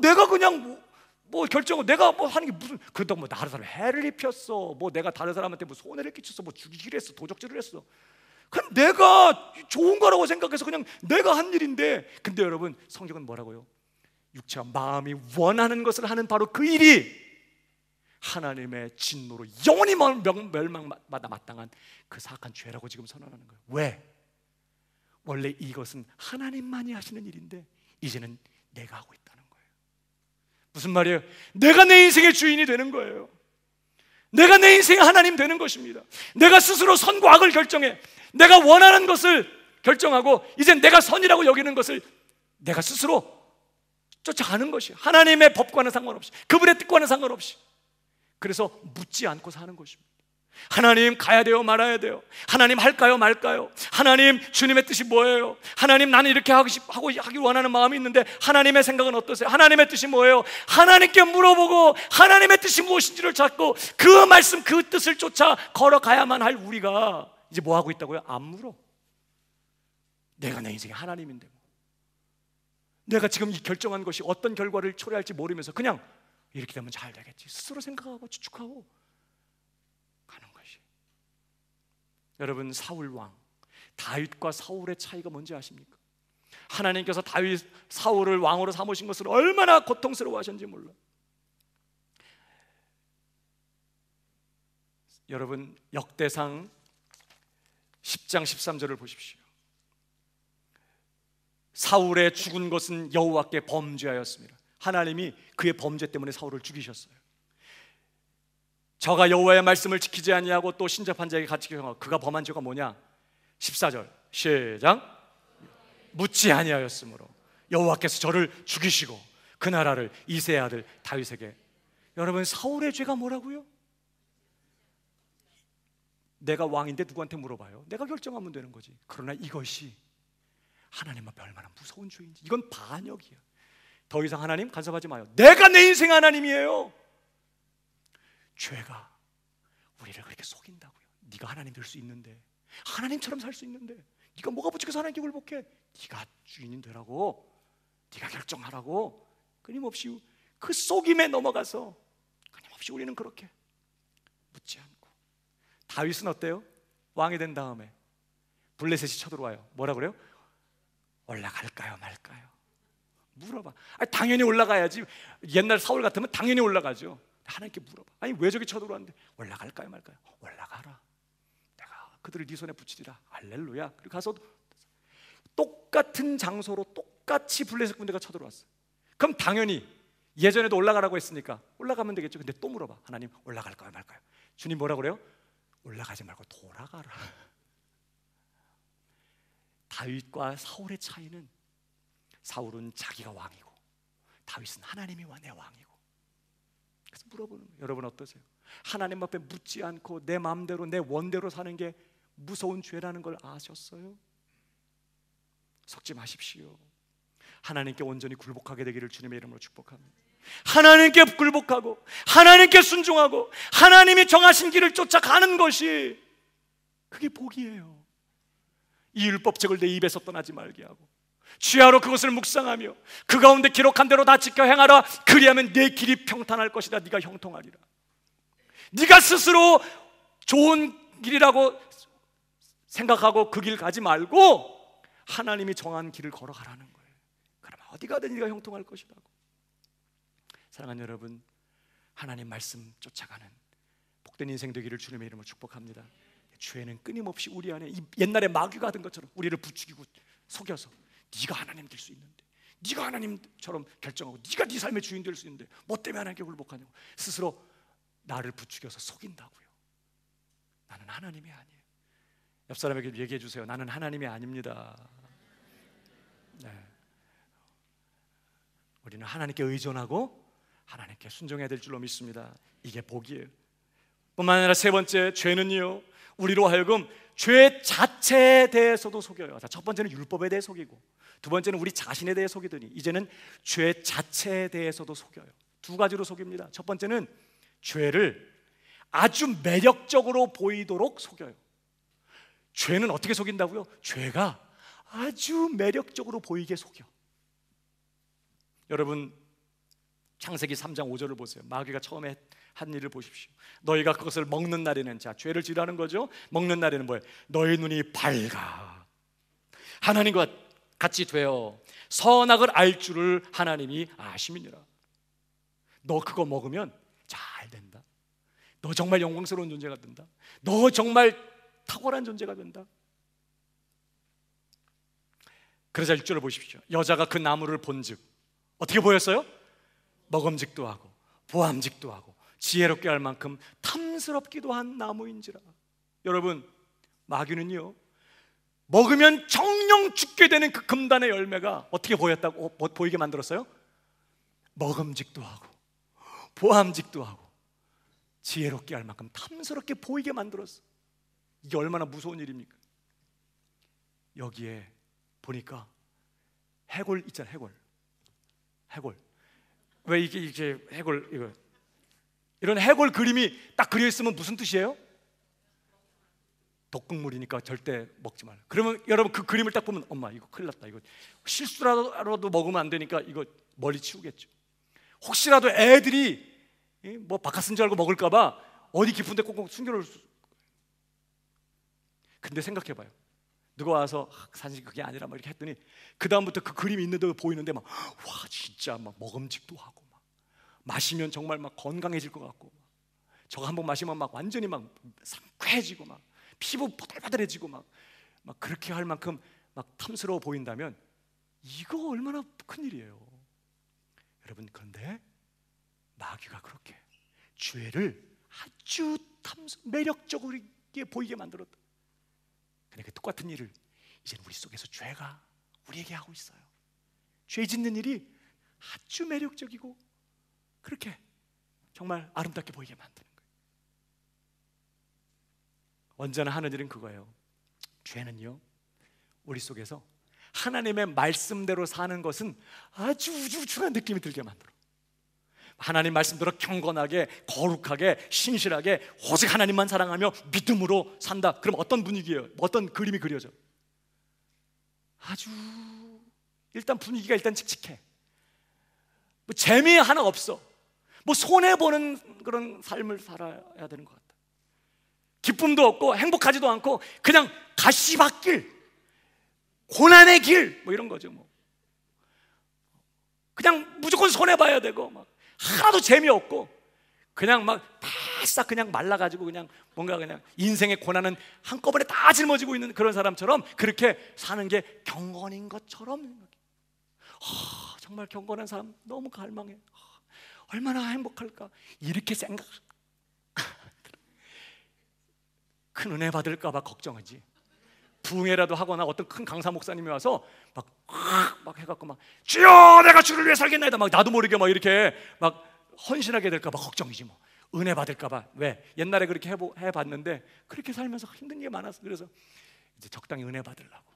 [SPEAKER 1] 내가 그냥 뭐 결정을 내가 뭐 하는 게 무슨, 그렇다고 뭐 다른 사람 해를 입혔어, 뭐 내가 다른 사람한테 뭐 손해를 끼쳤어, 뭐 죽이기를 했어, 도적질을 했어. 그럼 내가 좋은 거라고 생각해서 그냥 내가 한 일인데, 근데 여러분 성경은 뭐라고요? 육체와 마음이 원하는 것을 하는 바로 그 일이 하나님의 진노로 영원히 멸망마다 마땅한 그 사악한 죄라고 지금 선언하는 거예요. 왜? 원래 이것은 하나님만이 하시는 일인데 이제는 내가 하고 있다는 거예요. 무슨 말이에요? 내가 내 인생의 주인이 되는 거예요. 내가 내 인생의 하나님 되는 것입니다. 내가 스스로 선과 악을 결정해 내가 원하는 것을 결정하고 이제 내가 선이라고 여기는 것을 내가 스스로 쫓아가는 것이에요. 하나님의 법과는 상관없이, 그분의 뜻과는 상관없이. 그래서 묻지 않고 사는 것입니다. 하나님 가야 돼요, 말아야 돼요? 하나님 할까요, 말까요? 하나님 주님의 뜻이 뭐예요? 하나님 나는 이렇게 하기 원하는 마음이 있는데 하나님의 생각은 어떠세요? 하나님의 뜻이 뭐예요? 하나님께 물어보고 하나님의 뜻이 무엇인지를 찾고 그 말씀, 그 뜻을 쫓아 걸어가야만 할 우리가 이제 뭐 하고 있다고요? 안 물어. 내가 내 인생의 하나님인데 뭐. 내가 지금 이 결정한 것이 어떤 결과를 초래할지 모르면서 그냥 이렇게 되면 잘 되겠지 스스로 생각하고 추측하고 가는 것이. 여러분, 사울 왕, 다윗과 사울의 차이가 뭔지 아십니까? 하나님께서 사울을 왕으로 삼으신 것을 얼마나 고통스러워 하셨는지 몰라. 여러분, 역대상 10장 13절을 보십시오. 사울의 죽은 것은 여호와께 범죄하였습니다. 하나님이 그의 범죄 때문에 사울을 죽이셨어요. 저가 여호와의 말씀을 지키지 아니하고 또 신접한 자에게 같이 경하고 그가 범한 죄가 뭐냐? 14절 시작. 묻지 아니하였으므로 여호와께서 저를 죽이시고 그 나라를 이새의 아들 다윗에게. 여러분, 사울의 죄가 뭐라고요? 내가 왕인데 누구한테 물어봐요? 내가 결정하면 되는 거지. 그러나 이것이 하나님 앞에 얼마나 무서운 죄인지. 이건 반역이야. 더 이상 하나님 간섭하지 마요. 내가 내 인생 하나님이에요. 죄가 우리를 그렇게 속인다고요. 네가 하나님 될 수 있는데, 하나님처럼 살 수 있는데 네가 뭐가 부족해서 하나님께 굴복해? 네가 주인이 되라고, 네가 결정하라고. 끊임없이 그 속임에 넘어가서 끊임없이 우리는 그렇게 묻지 않고. 다윗은 어때요? 왕이 된 다음에 블레셋이 쳐들어와요. 뭐라 그래요? 올라갈까요, 말까요? 물어봐. 아니, 당연히 올라가야지. 옛날 사울 같으면 당연히 올라가죠. 하나님께 물어봐. 아니, 왜 저기 쳐들어왔는데 올라갈까요, 말까요? 올라가라. 내가 그들을 네 손에 붙이리라. 할렐루야. 그리고 가서 똑같은 장소로 똑같이 블레셋 군대가 쳐들어왔어. 그럼 당연히 예전에도 올라가라고 했으니까 올라가면 되겠죠. 근데 또 물어봐. 하나님, 올라갈까요, 말까요? 주님 뭐라 그래요? 올라가지 말고 돌아가라. 다윗과 사울의 차이는, 사울은 자기가 왕이고 다윗은 하나님이 내 왕이고. 그래서 물어보는 거예요. 여러분 어떠세요? 하나님 앞에 묻지 않고 내 마음대로 내 원대로 사는 게 무서운 죄라는 걸 아셨어요? 속지 마십시오. 하나님께 온전히 굴복하게 되기를 주님의 이름으로 축복합니다. 하나님께 굴복하고 하나님께 순종하고 하나님이 정하신 길을 쫓아가는 것이, 그게 복이에요. 이 율법책을 내 입에서 떠나지 말게 하고 주야로 그것을 묵상하며 그 가운데 기록한 대로 다 지켜 행하라. 그리하면 내 길이 평탄할 것이다. 네가 형통하리라. 네가 스스로 좋은 길이라고 생각하고 그 길 가지 말고 하나님이 정한 길을 걸어가라는 거예요. 그러면 어디 가든 네가 형통할 것이라고. 사랑하는 여러분, 하나님 말씀 쫓아가는 복된 인생 되기를 주님의 이름으로 축복합니다. 죄는 끊임없이 우리 안에 옛날에 마귀가 하던 것처럼 우리를 부추기고 속여서 네가 하나님 될 수 있는데, 네가 하나님처럼 결정하고 네가 네 삶의 주인 될 수 있는데 뭐 때문에 하나님께 굴복하냐고 스스로 나를 부추겨서 속인다고요. 나는 하나님이 아니에요. 옆 사람에게 얘기해 주세요. 나는 하나님이 아닙니다. 네. 우리는 하나님께 의존하고 하나님께 순종해야 될 줄로 믿습니다. 이게 복이에요. 뿐만 아니라 세 번째, 죄는요 우리로 하여금 죄 자체에 대해서도 속여요. 자, 첫 번째는 율법에 대해 속이고, 두 번째는 우리 자신에 대해 속이더니 이제는 죄 자체에 대해서도 속여요. 두 가지로 속입니다. 첫 번째는 죄를 아주 매력적으로 보이도록 속여요. 죄는 어떻게 속인다고요? 죄가 아주 매력적으로 보이게 속여. 여러분, 창세기 3장 5절을 보세요. 마귀가 처음에 한 일을 보십시오. 너희가 그것을 먹는 날에는, 자, 죄를 지라는 거죠. 먹는 날에는 뭐예요? 너희 눈이 밝아 하나님과 같이 되어 선악을 알 줄을 하나님이 아심이니라. 너 그거 먹으면 잘 된다. 너 정말 영광스러운 존재가 된다. 너 정말 탁월한 존재가 된다. 그러자 6절을 보십시오. 여자가 그 나무를 본즉 어떻게 보였어요? 먹음직도 하고 보암직도 하고 지혜롭게 할 만큼 탐스럽기도 한 나무인지라. 여러분, 마귀는요, 먹으면 정령 죽게 되는 그 금단의 열매가 어떻게 보이게 만들었어요? 먹음직도 하고 보암직도 하고 지혜롭게 할 만큼 탐스럽게 보이게 만들었어. 이게 얼마나 무서운 일입니까? 여기에 보니까 해골 있잖아. 해골. 왜 이게 해골, 이거 이런 해골 그림이 딱 그려 있으면 무슨 뜻이에요? 독극물이니까 절대 먹지 말라. 그러면 여러분 그 그림을 딱 보면 엄마 이거 큰일 났다. 이거 실수라도 먹으면 안 되니까 이거 멀리 치우겠죠. 혹시라도 애들이 뭐 바깥 쓴 줄 알고 먹을까 봐 어디 깊은 데 꽁꽁 숨겨놓을 수. 근데 생각해봐요. 누가 와서 사실 그게 아니라 막 이렇게 했더니 그 다음부터 그 그림이 있는데 보이는데 막 와 진짜 막 먹음직도 하고 막 마시면 정말 막 건강해질 것 같고 저거 한번 마시면 막 완전히 막 상쾌해지고 막 피부 보들보들해지고 막 그렇게 할 만큼 막 탐스러워 보인다면 이거 얼마나 큰일이에요. 여러분, 그런데 마귀가 그렇게 죄를 아주 매력적으로 보이게 만들었다. 그러니까 똑같은 일을 이제 우리 속에서 죄가 우리에게 하고 있어요. 죄 짓는 일이 아주 매력적이고 그렇게 정말 아름답게 보이게 만드는 거예요. 언제나 하는 일은 그거예요. 죄는요, 우리 속에서 하나님의 말씀대로 사는 것은 아주 우중충한 느낌이 들게 만들어. 하나님 말씀대로 경건하게 거룩하게 신실하게 오직 하나님만 사랑하며 믿음으로 산다. 그럼 어떤 분위기예요? 어떤 그림이 그려져? 아주 일단 분위기가 일단 칙칙해. 뭐 재미 하나 없어. 뭐 손해보는 그런 삶을 살아야 되는 것 같다. 기쁨도 없고 행복하지도 않고 그냥 가시밭길, 고난의 길 뭐 이런 거죠. 뭐 그냥 무조건 손해봐야 되고 막 하나도 재미없고 그냥 막 바싹 그냥 말라가지고 그냥 뭔가 그냥 인생의 고난은 한꺼번에 다 짊어지고 있는 그런 사람처럼 그렇게 사는 게 경건인 것처럼 정말 경건한 사람 너무 갈망해. 얼마나 행복할까 이렇게 생각. 큰 은혜 받을까 봐 걱정하지. 부흥회라도 하거나 어떤 큰 강사 목사님이 와서 막 해갖고 막 주여 내가 주를 위해 살겠나이다 막 나도 모르게 막 이렇게 막 헌신하게 될까 봐 걱정이지 뭐. 은혜 받을까 봐. 왜? 옛날에 그렇게 해봤는데 그렇게 살면서 힘든 게 많아서 그래서 이제 적당히 은혜 받으려고.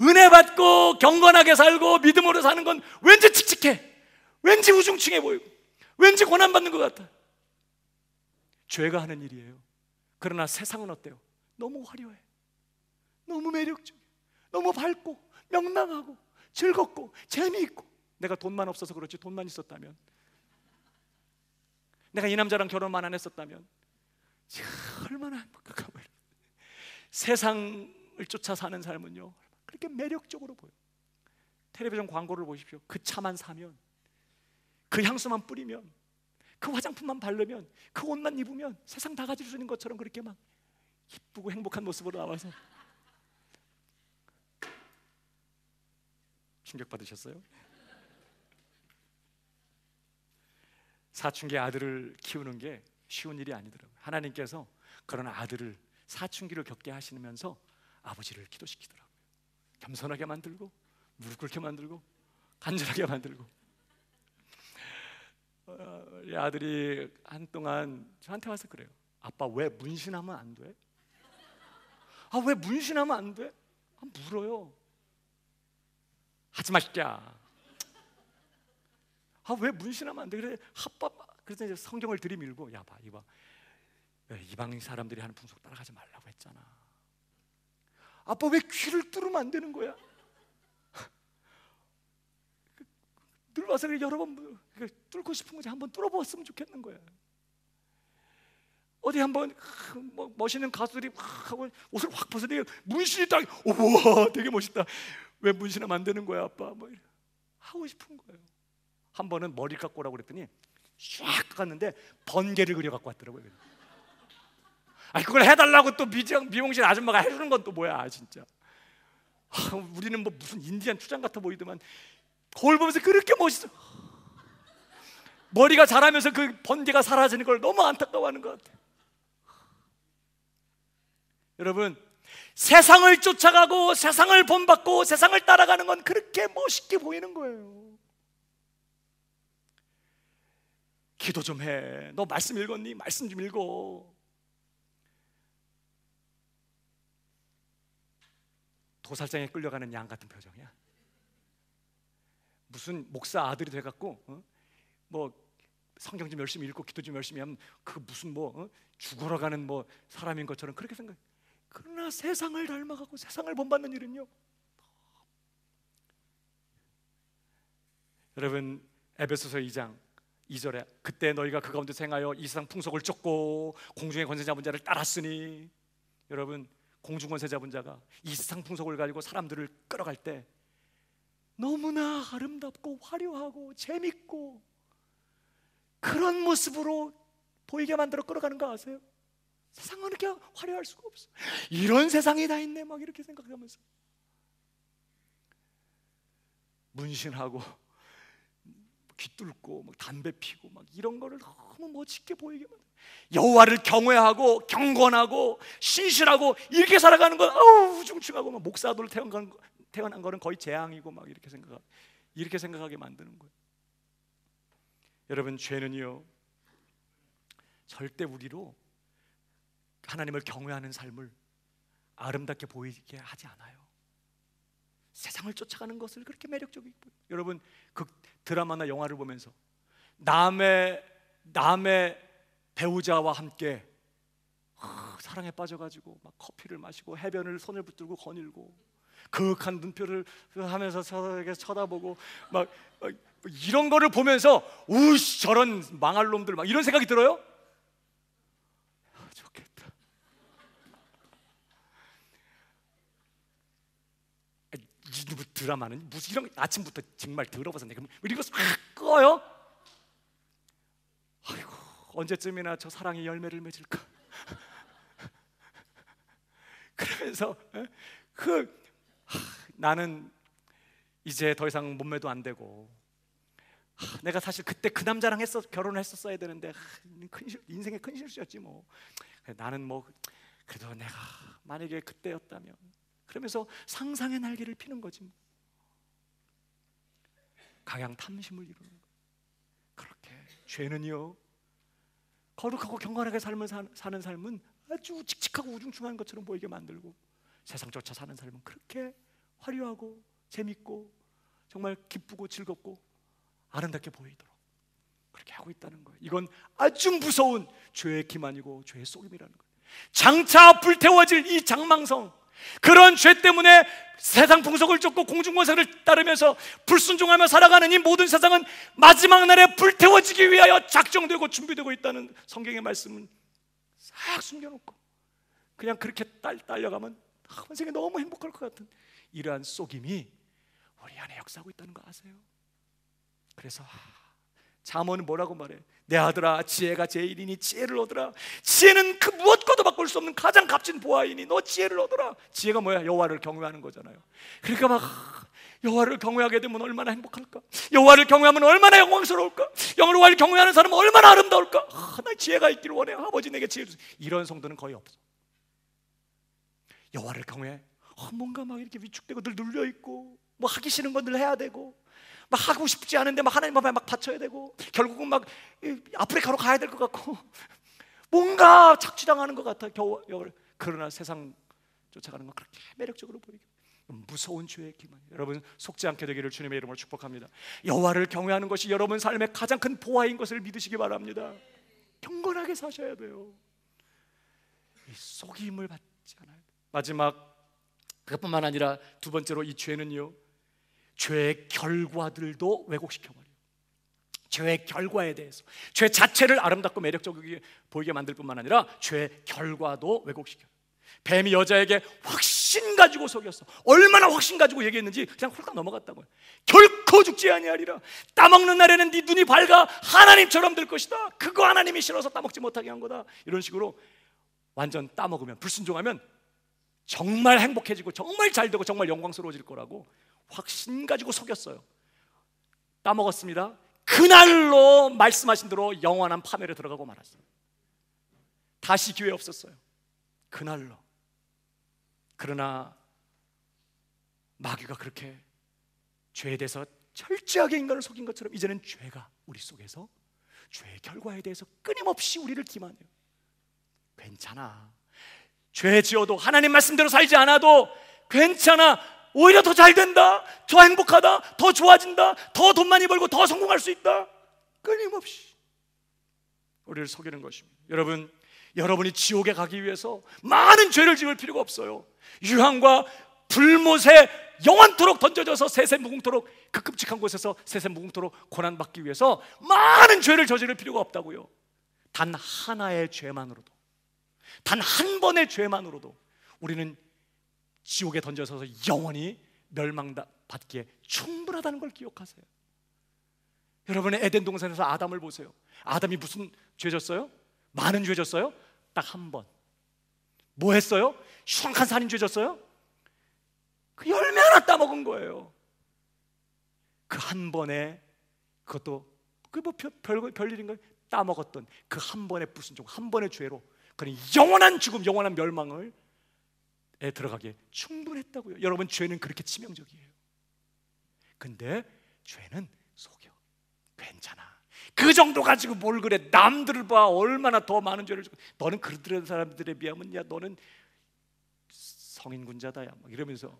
[SPEAKER 1] 은혜 받고 경건하게 살고 믿음으로 사는 건 왠지 칙칙해, 왠지 우중충해 보이고 왠지 고난받는 것 같아. 죄가 하는 일이에요. 그러나 세상은 어때요? 너무 화려해, 너무 매력적이야, 너무 밝고 명랑하고 즐겁고 재미있고. 내가 돈만 없어서 그렇지 돈만 있었다면, 내가 이 남자랑 결혼만 안 했었다면 얼마나 행복할까. 세상을 쫓아 사는 삶은요 그렇게 매력적으로 보여. 텔레비전 광고를 보십시오. 그 차만 사면, 그 향수만 뿌리면, 그 화장품만 바르면, 그 옷만 입으면 세상 다 가질 수 있는 것처럼 그렇게 막 기쁘고 행복한 모습으로 나와서. 충격받으셨어요? 사춘기 아들을 키우는 게 쉬운 일이 아니더라고요. 하나님께서 그런 아들을 사춘기를 겪게 하시면서 아버지를 기도시키더라고요. 겸손하게 만들고 무릎 꿇게 만들고 간절하게 만들고. 우리 아들이 한동안 저한테 와서 그래요. 아빠 왜 문신하면 안 돼? 왜 문신하면 안 돼? 물어요. 하지 마시자. 왜 문신하면 안 돼? 그래 그래서 이제 성경을 들이밀고 야 봐 이봐, 이방 사람들이 하는 풍속 따라가지 말라고 했잖아. 아빠 왜 귀를 뚫으면 안 되는 거야? 늘 와서 여러 번 뚫고 싶은 거지 한번 뚫어보았으면 좋겠는 거야. 어디 한번 멋있는 가수들이 하고 옷을 확 벗어내고 문신이 딱 우와 되게 멋있다. 왜 문신하면 안 되는 거야 아빠? 뭐 하고 싶은 거예요. 한 번은 머리 깎고 오라고 그랬더니 쫙 깎았는데 번개를 그려 갖고 왔더라고요. 그걸 해달라고 또 미용실 아줌마가 해주는 건 또 뭐야 진짜. 우리는 뭐 무슨 인디안 추장 같아 보이더만 거울 보면서 그렇게 멋있어. 머리가 자라면서 그 번개가 사라지는 걸 너무 안타까워하는 것 같아요. 여러분, 세상을 쫓아가고 세상을 본받고 세상을 따라가는 건 그렇게 멋있게 보이는 거예요. 기도 좀 해. 너 말씀 읽었니? 말씀 좀 읽어. 도살장에 끌려가는 양 같은 표정이야. 무슨 목사 아들이 돼갖고 뭐 성경 좀 열심히 읽고 기도 좀 열심히 하면 그 무슨 죽으러 가는 사람인 것처럼 그렇게 생각해. 그러나 세상을 닮아가고 세상을 본받는 일은요, 여러분, 에베소서 2장 2절에 그때 너희가 그 가운데 행하여 이 세상 풍속을 쫓고 공중의 권세 잡은 자를 따랐으니, 여러분, 공중 권세 잡은 자가 이 세상 풍속을 가지고 사람들을 끌어갈 때 너무나 아름답고 화려하고 재밌고 그런 모습으로 보이게 만들어 끌어가는 거 아세요? 세상은 이렇게 화려할 수가 없어. 이런 세상이 다 있네 막 이렇게 생각하면서 문신하고 귀뚫고 막 담배 피고 막 이런 거를 너무 멋있게 보이게 만들어. 여호와를 경외하고 경건하고 신실하고 이렇게 살아가는 건 우중충하고 막 목사들 태어난 거는 거의 재앙이고 막 이렇게 생각하게 만드는 거예요. 여러분, 죄는요 절대 우리로 하나님을 경외하는 삶을 아름답게 보이게 하지 않아요. 세상을 쫓아가는 것을 그렇게 매력적이게 보여요. 여러분, 그 드라마나 영화를 보면서 남의 배우자와 함께 사랑에 빠져가지고 막 커피를 마시고 해변을 손을 붙들고 거닐고 그윽한 눈표를 하면서 서로에게 쳐다보고 막 이런 거를 보면서 우씨 저런 망할 놈들 막 이런 생각이 들어요? 좋겠다. 이 드라마는 무슨 이런 아침부터 정말 더러워서 내가 이거 싹 꺼요? 아이고, 언제쯤이나 저 사랑이 열매를 맺을까? 그러면서 나는 이제 더 이상 몸매도 안 되고 내가 사실 그때 그 남자랑 결혼을 했었어야 되는데 인생의 큰 실수였지 뭐. 나는 그래도 내가 만약에 그때였다면, 그러면서 상상의 날개를 피는 거지 뭐. 각양 탐심을 이루는 거예요. 그렇게 죄는요 거룩하고 경건하게 사는 삶은 아주 칙칙하고 우중충한 것처럼 보이게 만들고, 세상 쫓아 사는 삶은 그렇게 화려하고 재밌고 정말 기쁘고 즐겁고 아름답게 보이도록 그렇게 하고 있다는 거예요. 이건 아주 무서운 죄의 기만이고 죄의 속임이라는 거예요. 장차 불태워질 이 장망성, 그런 죄 때문에 세상 풍속을 쫓고 공중권세를 따르면서 불순종하며 살아가는 이 모든 세상은 마지막 날에 불태워지기 위하여 작정되고 준비되고 있다는 성경의 말씀은 싹 숨겨놓고 그냥 그렇게 딸려가면 인생이 너무 행복할 것 같은 이러한 속임이 우리 안에 역사하고 있다는 거 아세요? 그래서 잠언은 뭐라고 말해? 내 아들아, 지혜가 제일이니 지혜를 얻으라. 지혜는 그 무엇과도 바꿀 수 없는 가장 값진 보아이니 너 지혜를 얻으라. 지혜가 뭐야? 여호와를 경외하는 거잖아요. 그러니까 막 여호와를 경외하게 되면 얼마나 행복할까? 여호와를 경외하면 얼마나 영광스러울까? 여호와를 경외하는 사람은 얼마나 아름다울까? 나 지혜가 있기를 원해. 아버지 내게 지혜 주세요. 이런 성도는 거의 없어. 여호와를 경외해. 뭔가 막 이렇게 위축되고 늘 눌려있고 뭐 하기 싫은 건 늘 해야 되고 막 하고 싶지 않은데 막 하나님 앞에 막 바쳐야 되고 결국은 막 아프리카로 가야 될 것 같고 뭔가 착취당하는 것 같아 겨우. 그러나 세상 쫓아가는 건 그렇게 매력적으로 보이게 무서운 죄의 기만. 여러분 속지 않게 되기를 주님의 이름으로 축복합니다. 여호와를 경외하는 것이 여러분 삶의 가장 큰 보화인 것을 믿으시기 바랍니다. 경건하게 사셔야 돼요. 이 속임을 받지 않아요. 마지막 그것뿐만 아니라 두 번째로 이 죄는요 죄의 결과들도 왜곡시켜버려요. 죄의 결과에 대해서 죄 자체를 아름답고 매력적이게 보이게 만들 뿐만 아니라 죄의 결과도 왜곡시켜요. 뱀이 여자에게 확신 가지고 속였어. 얼마나 확신 가지고 얘기했는지 그냥 홀딱 넘어갔다고요. 결코 죽지 아니하리라. 따먹는 날에는 네 눈이 밝아 하나님처럼 될 것이다. 그거 하나님이 싫어서 따먹지 못하게 한 거다. 이런 식으로 완전 따먹으면, 불순종하면 정말 행복해지고 정말 잘 되고 정말 영광스러워질 거라고 확신 가지고 속였어요. 따먹었습니다. 그날로 말씀하신 대로 영원한 파멸에 들어가고 말았어요. 다시 기회 없었어요. 그날로. 그러나 마귀가 그렇게 죄에 대해서 철저하게 인간을 속인 것처럼 이제는 죄가 우리 속에서 죄의 결과에 대해서 끊임없이 우리를 기만해요. 괜찮아, 죄 지어도 하나님 말씀대로 살지 않아도 괜찮아, 오히려 더 잘 된다, 더 행복하다, 더 좋아진다, 더 돈 많이 벌고 더 성공할 수 있다. 끊임없이 우리를 속이는 것입니다. 여러분, 여러분이 지옥에 가기 위해서 많은 죄를 지을 필요가 없어요. 유황과 불못에 영원토록 던져져서 세세무궁토록, 그 끔찍한 곳에서 세세무궁토록 고난받기 위해서 많은 죄를 저지를 필요가 없다고요. 단 하나의 죄만으로도, 단 한 번의 죄만으로도 우리는 지옥에 던져져서 영원히 멸망받기에 충분하다는 걸 기억하세요. 여러분의 에덴 동산에서 아담을 보세요. 아담이 무슨 죄 졌어요? 많은 죄 졌어요? 딱 한 번. 뭐 했어요? 흉악한 살인죄 졌어요? 그 열매 하나 따먹은 거예요. 그 한 번에, 그것도 그 뭐 별일인가요? 따먹었던 그 한 번의 불순종, 한 번의 죄로 그는 영원한 죽음, 영원한 멸망을 들어가기에 충분했다고요. 여러분, 죄는 그렇게 치명적이에요. 근데 죄는 속여. 괜찮아, 그 정도 가지고 뭘 그래, 남들을 봐, 얼마나 더 많은 죄를 지고, 너는 그런 사람들에 비하면 야 너는 성인군자다 야, 막 이러면서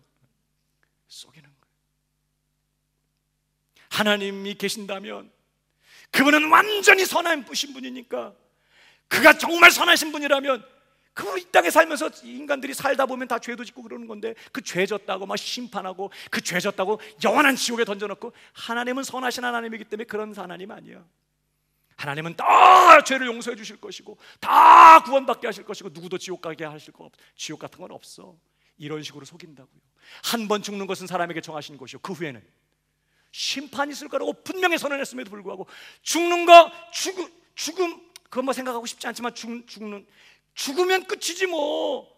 [SPEAKER 1] 속이는 거예요. 하나님이 계신다면 그분은 완전히 선하신 분이니까, 그가 정말 선하신 분이라면 그 이 땅에 살면서 인간들이 살다 보면 다 죄도 짓고 그러는 건데, 그 죄 졌다고 막 심판하고 그 죄 졌다고 영원한 지옥에 던져놓고, 하나님은 선하신 하나님이기 때문에 그런 하나님 아니야. 하나님은 다 죄를 용서해 주실 것이고 다 구원받게 하실 것이고 누구도 지옥 가게 하실 거 없어. 지옥 같은 건 없어. 이런 식으로 속인다고요. 한 번 죽는 것은 사람에게 정하신 것이요, 그 후에는 심판이 있을 거라고 분명히 선언했음에도 불구하고 죽는 거, 죽음 그건 뭐 생각하고 싶지 않지만 죽으면 끝이지 뭐.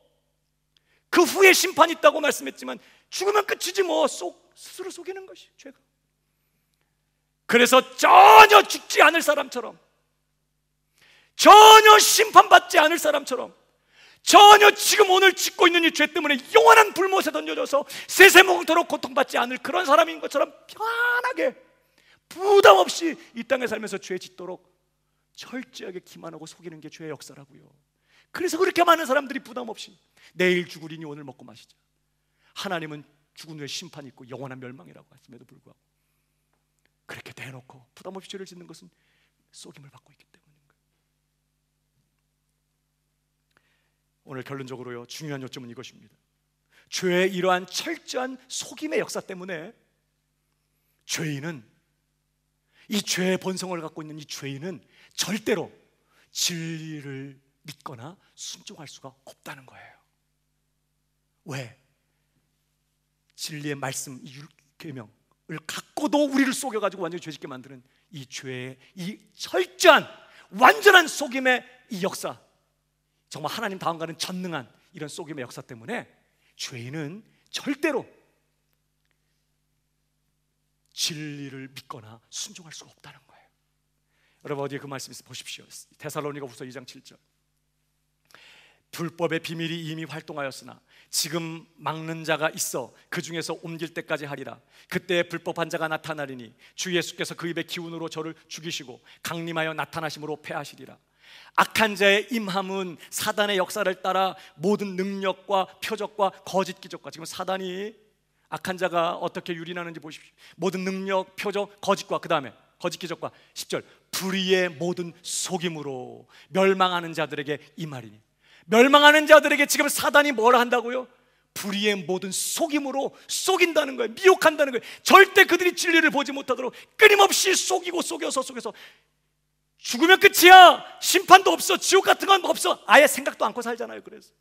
[SPEAKER 1] 그 후에 심판이 있다고 말씀했지만 죽으면 끝이지 뭐. 스스로 속이는 것이 죄가. 그래서 전혀 죽지 않을 사람처럼, 전혀 심판받지 않을 사람처럼, 전혀 지금 오늘 짓고 있는 이 죄 때문에 영원한 불못에 던져져서 세세무궁토록 고통받지 않을 그런 사람인 것처럼 편하게 부담 없이 이 땅에 살면서 죄 짓도록 철저하게 기만하고 속이는 게 죄의 역사라고요. 그래서 그렇게 많은 사람들이 부담 없이 내일 죽으리니 오늘 먹고 마시자. 하나님은 죽은 후에 심판이 있고 영원한 멸망이라고 했음에도 불구하고 그렇게 대놓고 부담 없이 죄를 짓는 것은 속임을 받고 있기 때문인 거예요. 오늘 결론적으로요, 중요한 요점은 이것입니다. 죄의 이러한 철저한 속임의 역사 때문에 죄인은, 이 죄의 본성을 갖고 있는 이 죄인은 절대로 진리를 믿거나 순종할 수가 없다는 거예요. 왜? 진리의 말씀, 이 계명을 갖고도 우리를 속여가지고 완전히 죄짓게 만드는 이 죄의 이 철저한 완전한 속임의 이 역사, 정말 하나님 다음과는 전능한 이런 속임의 역사 때문에 죄인은 절대로 진리를 믿거나 순종할 수가 없다는 거예요. 여러분, 어디에 그 말씀 있어 보십시오. 데살로니가후서 2장 7절. 불법의 비밀이 이미 활동하였으나 지금 막는 자가 있어 그 중에서 옮길 때까지 하리라. 그때 불법한 자가 나타나리니 주 예수께서 그 입의 기운으로 저를 죽이시고 강림하여 나타나심으로 패하시리라. 악한 자의 임함은 사단의 역사를 따라 모든 능력과 표적과 거짓 기적과, 지금 사단이, 악한 자가 어떻게 유린하는지 보십시오. 모든 능력, 표적, 거짓과, 그 다음에 거짓 기적과 10절 불의의 모든 속임으로 멸망하는 자들에게 임하리니. 멸망하는 자들에게 지금 사단이 뭐라 한다고요? 불의의 모든 속임으로 속인다는 거예요. 미혹한다는 거예요. 절대 그들이 진리를 보지 못하도록 끊임없이 속이고 속여서 죽으면 끝이야, 심판도 없어, 지옥 같은 건 없어, 아예 생각도 않고 살잖아요. 그래서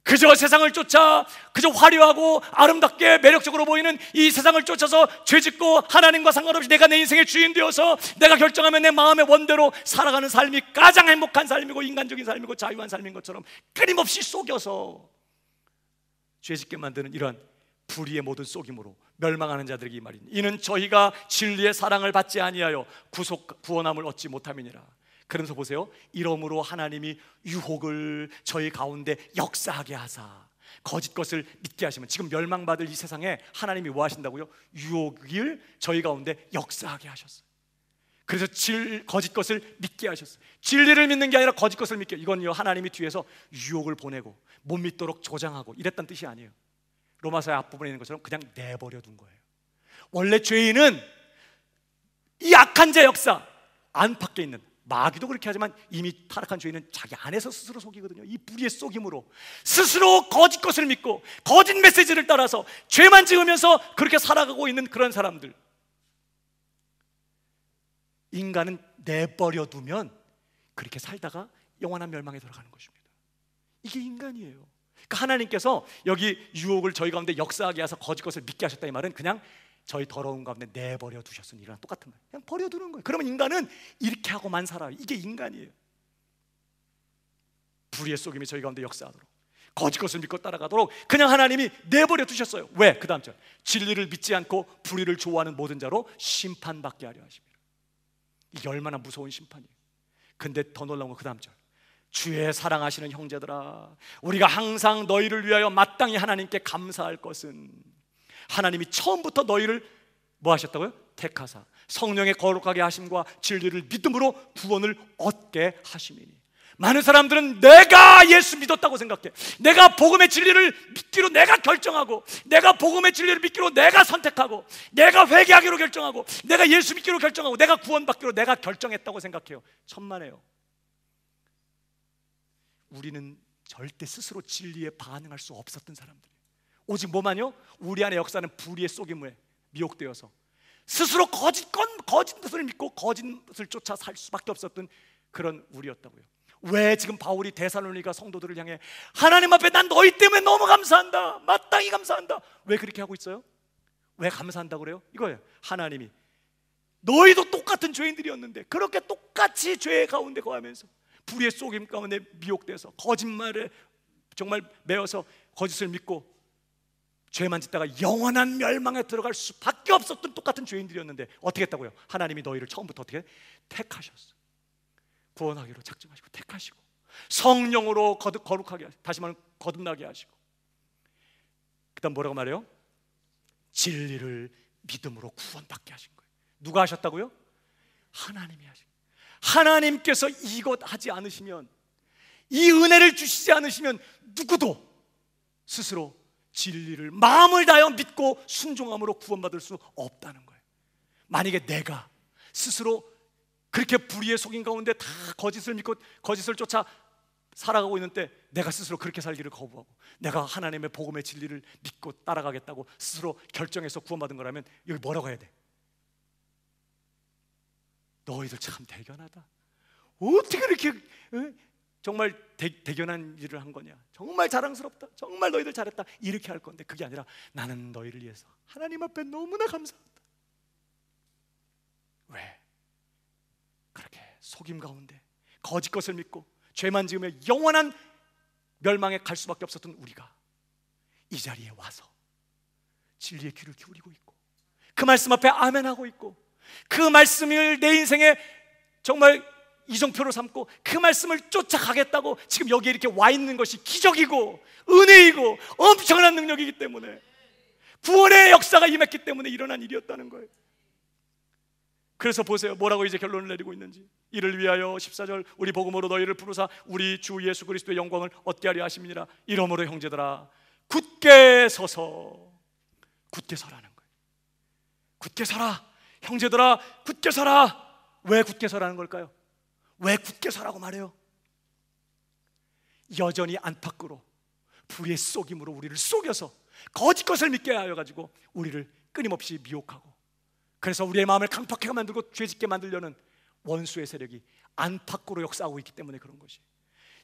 [SPEAKER 1] 그저 세상을 쫓아, 그저 화려하고 아름답게 매력적으로 보이는 이 세상을 쫓아서 죄짓고 하나님과 상관없이 내가 내 인생의 주인 되어서 내가 결정하면 내 마음의 원대로 살아가는 삶이 가장 행복한 삶이고 인간적인 삶이고 자유한 삶인 것처럼 끊임없이 속여서 죄짓게 만드는 이러한 불의의 모든 속임으로 멸망하는 자들에게 이 말이니 이는 저희가 진리의 사랑을 받지 아니하여 구원함을 얻지 못함이니라. 그러면서 보세요. 이러므로 하나님이 유혹을 저희 가운데 역사하게 하사 거짓 것을 믿게 하시면, 지금 멸망받을 이 세상에 하나님이 뭐 하신다고요? 유혹을 저희 가운데 역사하게 하셨어요. 그래서 거짓 것을 믿게 하셨어요. 진리를 믿는 게 아니라 거짓 것을 믿게. 이건요, 하나님이 뒤에서 유혹을 보내고 못 믿도록 조장하고 이랬단 뜻이 아니에요. 로마서의 앞부분에 있는 것처럼 그냥 내버려 둔 거예요. 원래 죄인은 이 악한 자 역사, 안팎에 있는 마귀도 그렇게 하지만 이미 타락한 죄인은 자기 안에서 스스로 속이거든요. 이 불의의 속임으로 스스로 거짓 것을 믿고 거짓 메시지를 따라서 죄만 지으면서 그렇게 살아가고 있는 그런 사람들, 인간은 내버려 두면 그렇게 살다가 영원한 멸망에 들어가는 것입니다. 이게 인간이에요. 그러니까 하나님께서 여기 유혹을 저희 가운데 역사하게 하셔서 거짓 것을 믿게 하셨다, 이 말은 그냥 저희 더러운 가운데 내버려 두셨으니 이랑 똑같은 말. 그냥 버려두는 거예요. 그러면 인간은 이렇게 하고만 살아요. 이게 인간이에요. 불의의 속임이 저희 가운데 역사하도록, 거짓 것을 믿고 따라가도록 그냥 하나님이 내버려 두셨어요. 왜? 그 다음 절, 진리를 믿지 않고 불의를 좋아하는 모든 자로 심판받게 하려 하십니다. 이게 얼마나 무서운 심판이에요. 근데 더 놀라운 건 그 다음 절, 주의 사랑하시는 형제들아, 우리가 항상 너희를 위하여 마땅히 하나님께 감사할 것은 하나님이 처음부터 너희를 뭐 하셨다고요? 택하사 성령의 거룩하게 하심과 진리를 믿음으로 구원을 얻게 하심이니. 많은 사람들은 내가 예수 믿었다고 생각해. 내가 복음의 진리를 믿기로 내가 결정하고, 내가 복음의 진리를 믿기로 내가 선택하고, 내가 회개하기로 결정하고, 내가 예수 믿기로 결정하고, 내가 구원받기로 내가 결정했다고 생각해요. 천만에요. 우리는 절대 스스로 진리에 반응할 수 없었던 사람들이에요. 오직 뭐만요? 우리 안에 역사는 불의의 속임에 미혹되어서 스스로 거짓 것을 믿고 거짓 것을 쫓아 살 수밖에 없었던 그런 우리였다고요. 왜 지금 바울이 데살로니가 성도들을 향해 하나님 앞에 난 너희 때문에 너무 감사한다, 마땅히 감사한다, 왜 그렇게 하고 있어요? 왜 감사한다고 그래요? 이거예요. 하나님이 너희도 똑같은 죄인들이었는데 그렇게 똑같이 죄 가운데 거하면서 불의의 속임 가운데 미혹돼서 거짓말에 정말 매어서 거짓을 믿고 죄만 짓다가 영원한 멸망에 들어갈 수밖에 없었던 똑같은 죄인들이었는데 어떻게 했다고요? 하나님이 너희를 처음부터 어떻게 택하셨어. 구원하기로 작정하시고 택하시고 성령으로 거룩하게 하시고, 다시 말하면 거듭나게 하시고, 그 다음 뭐라고 말해요? 진리를 믿음으로 구원받게 하신 거예요. 누가 하셨다고요? 하나님이 하신 거예요. 하나님께서 이것 하지 않으시면, 이 은혜를 주시지 않으시면 누구도 스스로 진리를 마음을 다하여 믿고 순종함으로 구원받을 수 없다는 거예요. 만약에 내가 스스로 그렇게 불의의 속임 가운데 다 거짓을 믿고 거짓을 쫓아 살아가고 있는 때 내가 스스로 그렇게 살기를 거부하고 내가 하나님의 복음의 진리를 믿고 따라가겠다고 스스로 결정해서 구원받은 거라면 여기 뭐라고 해야 돼? 너희들 참 대견하다. 어떻게 이렇게 정말 대견한 일을 한 거냐, 정말 자랑스럽다, 정말 너희들 잘했다, 이렇게 할 건데 그게 아니라 나는 너희를 위해서 하나님 앞에 너무나 감사하다. 왜? 그렇게 속임 가운데 거짓 것을 믿고 죄만 지으며 영원한 멸망에 갈 수밖에 없었던 우리가 이 자리에 와서 진리의 귀를 기울이고 있고 그 말씀 앞에 아멘하고 있고 그 말씀을 내 인생에 정말 이정표로 삼고 그 말씀을 쫓아가겠다고 지금 여기에 이렇게 와 있는 것이 기적이고 은혜이고 엄청난 능력이기 때문에, 구원의 역사가 임했기 때문에 일어난 일이었다는 거예요. 그래서 보세요, 뭐라고 이제 결론을 내리고 있는지. 이를 위하여 14절, 우리 복음으로 너희를 부르사 우리 주 예수 그리스도의 영광을 얻게 하려 하심이니라. 이러므로 형제들아 굳게 서서, 굳게 서라는 거예요. 굳게 서라. 형제들아 굳게 서라. 왜 굳게 서라는 걸까요? 왜 굳게 서라고 말해요? 여전히 안팎으로 불의의 속임으로 우리를 속여서 거짓 것을 믿게 하여 가지고 우리를 끊임없이 미혹하고, 그래서 우리의 마음을 강팍하게 만들고 죄짓게 만들려는 원수의 세력이 안팎으로 역사하고 있기 때문에 그런 것이.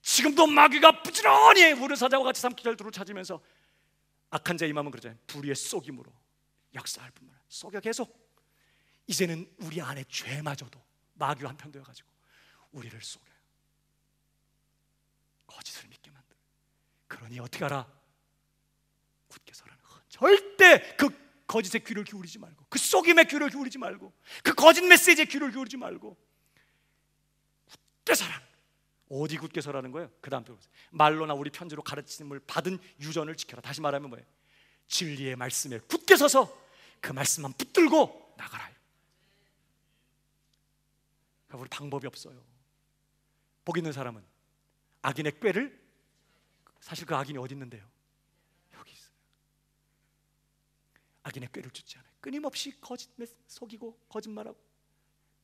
[SPEAKER 1] 지금도 마귀가 부지런히 우리를 사자와 같이 삼키잘 두루 찾으면서 악한 자의 마음은 그러잖아요. 불의의 속임으로 역사할 뿐만 아니라 속여 계속. 이제는 우리 안에 죄마저도 마귀와 한편 되어가지고 우리를 속여요. 거짓을 믿게 만들어요. 그러니 어떻게 하라? 굳게 서라는, 절대 그 거짓에 귀를 기울이지 말고, 그 속임에 귀를 기울이지 말고, 그 거짓 메시지에 귀를 기울이지 말고 굳게 서라. 어디 굳게 서라는 거예요? 그 다음 말로나 우리 편지로 가르침을 받은 유전을 지켜라. 다시 말하면 뭐예요? 진리의 말씀에 굳게 서서 그 말씀만 붙들고 나가라. 우리 방법이 없어요. 복 있는 사람은 악인의 꾀를, 사실 그 악인이 어디 있는데요? 여기 있어요. 악인의 꾀를 쫓지 않아요. 끊임없이 거짓 속이고 거짓말하고,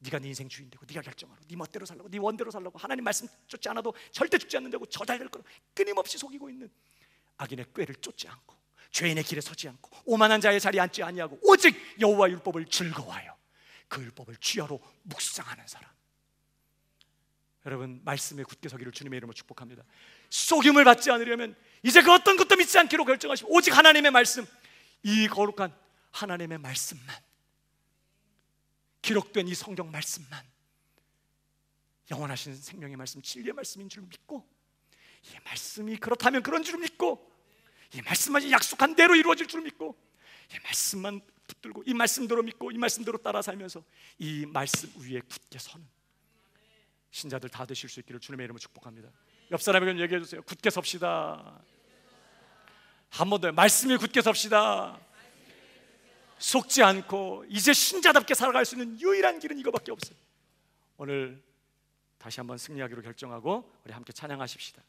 [SPEAKER 1] 네가 네 인생 주인되고 네가 결정하고 네 멋대로 살라고, 네 원대로 살라고, 하나님 말씀 쫓지 않아도 절대 죽지 않는다고 저 잘 될 거라고 끊임없이 속이고 있는 악인의 꾀를 쫓지 않고, 죄인의 길에 서지 않고, 오만한 자의 자리에 앉지 아니하고 오직 여호와의 율법을 즐거워하여 그 율법을 주야로 묵상하는 사람. 여러분, 말씀에 굳게 서기를 주님의 이름으로 축복합니다. 속임을 받지 않으려면 이제 그 어떤 것도 믿지 않기로 결정하시고 오직 하나님의 말씀, 이 거룩한 하나님의 말씀만, 기록된 이 성경 말씀만, 영원하신 생명의 말씀, 진리의 말씀인 줄 믿고, 이 말씀이 그렇다면 그런 줄 믿고, 이 말씀만 약속한 대로 이루어질 줄 믿고, 이 말씀만 붙들고 이 말씀대로 믿고 이 말씀대로 따라 살면서 이 말씀 위에 굳게 서는 신자들 다 되실 수 있기를 주님의 이름으로 축복합니다. 옆 사람에게 얘기해 주세요. 굳게 섭시다. 한 번 더, 말씀에 굳게 섭시다. 속지 않고 이제 신자답게 살아갈 수 있는 유일한 길은 이거밖에 없어요. 오늘 다시 한번 승리하기로 결정하고 우리 함께 찬양하십시다.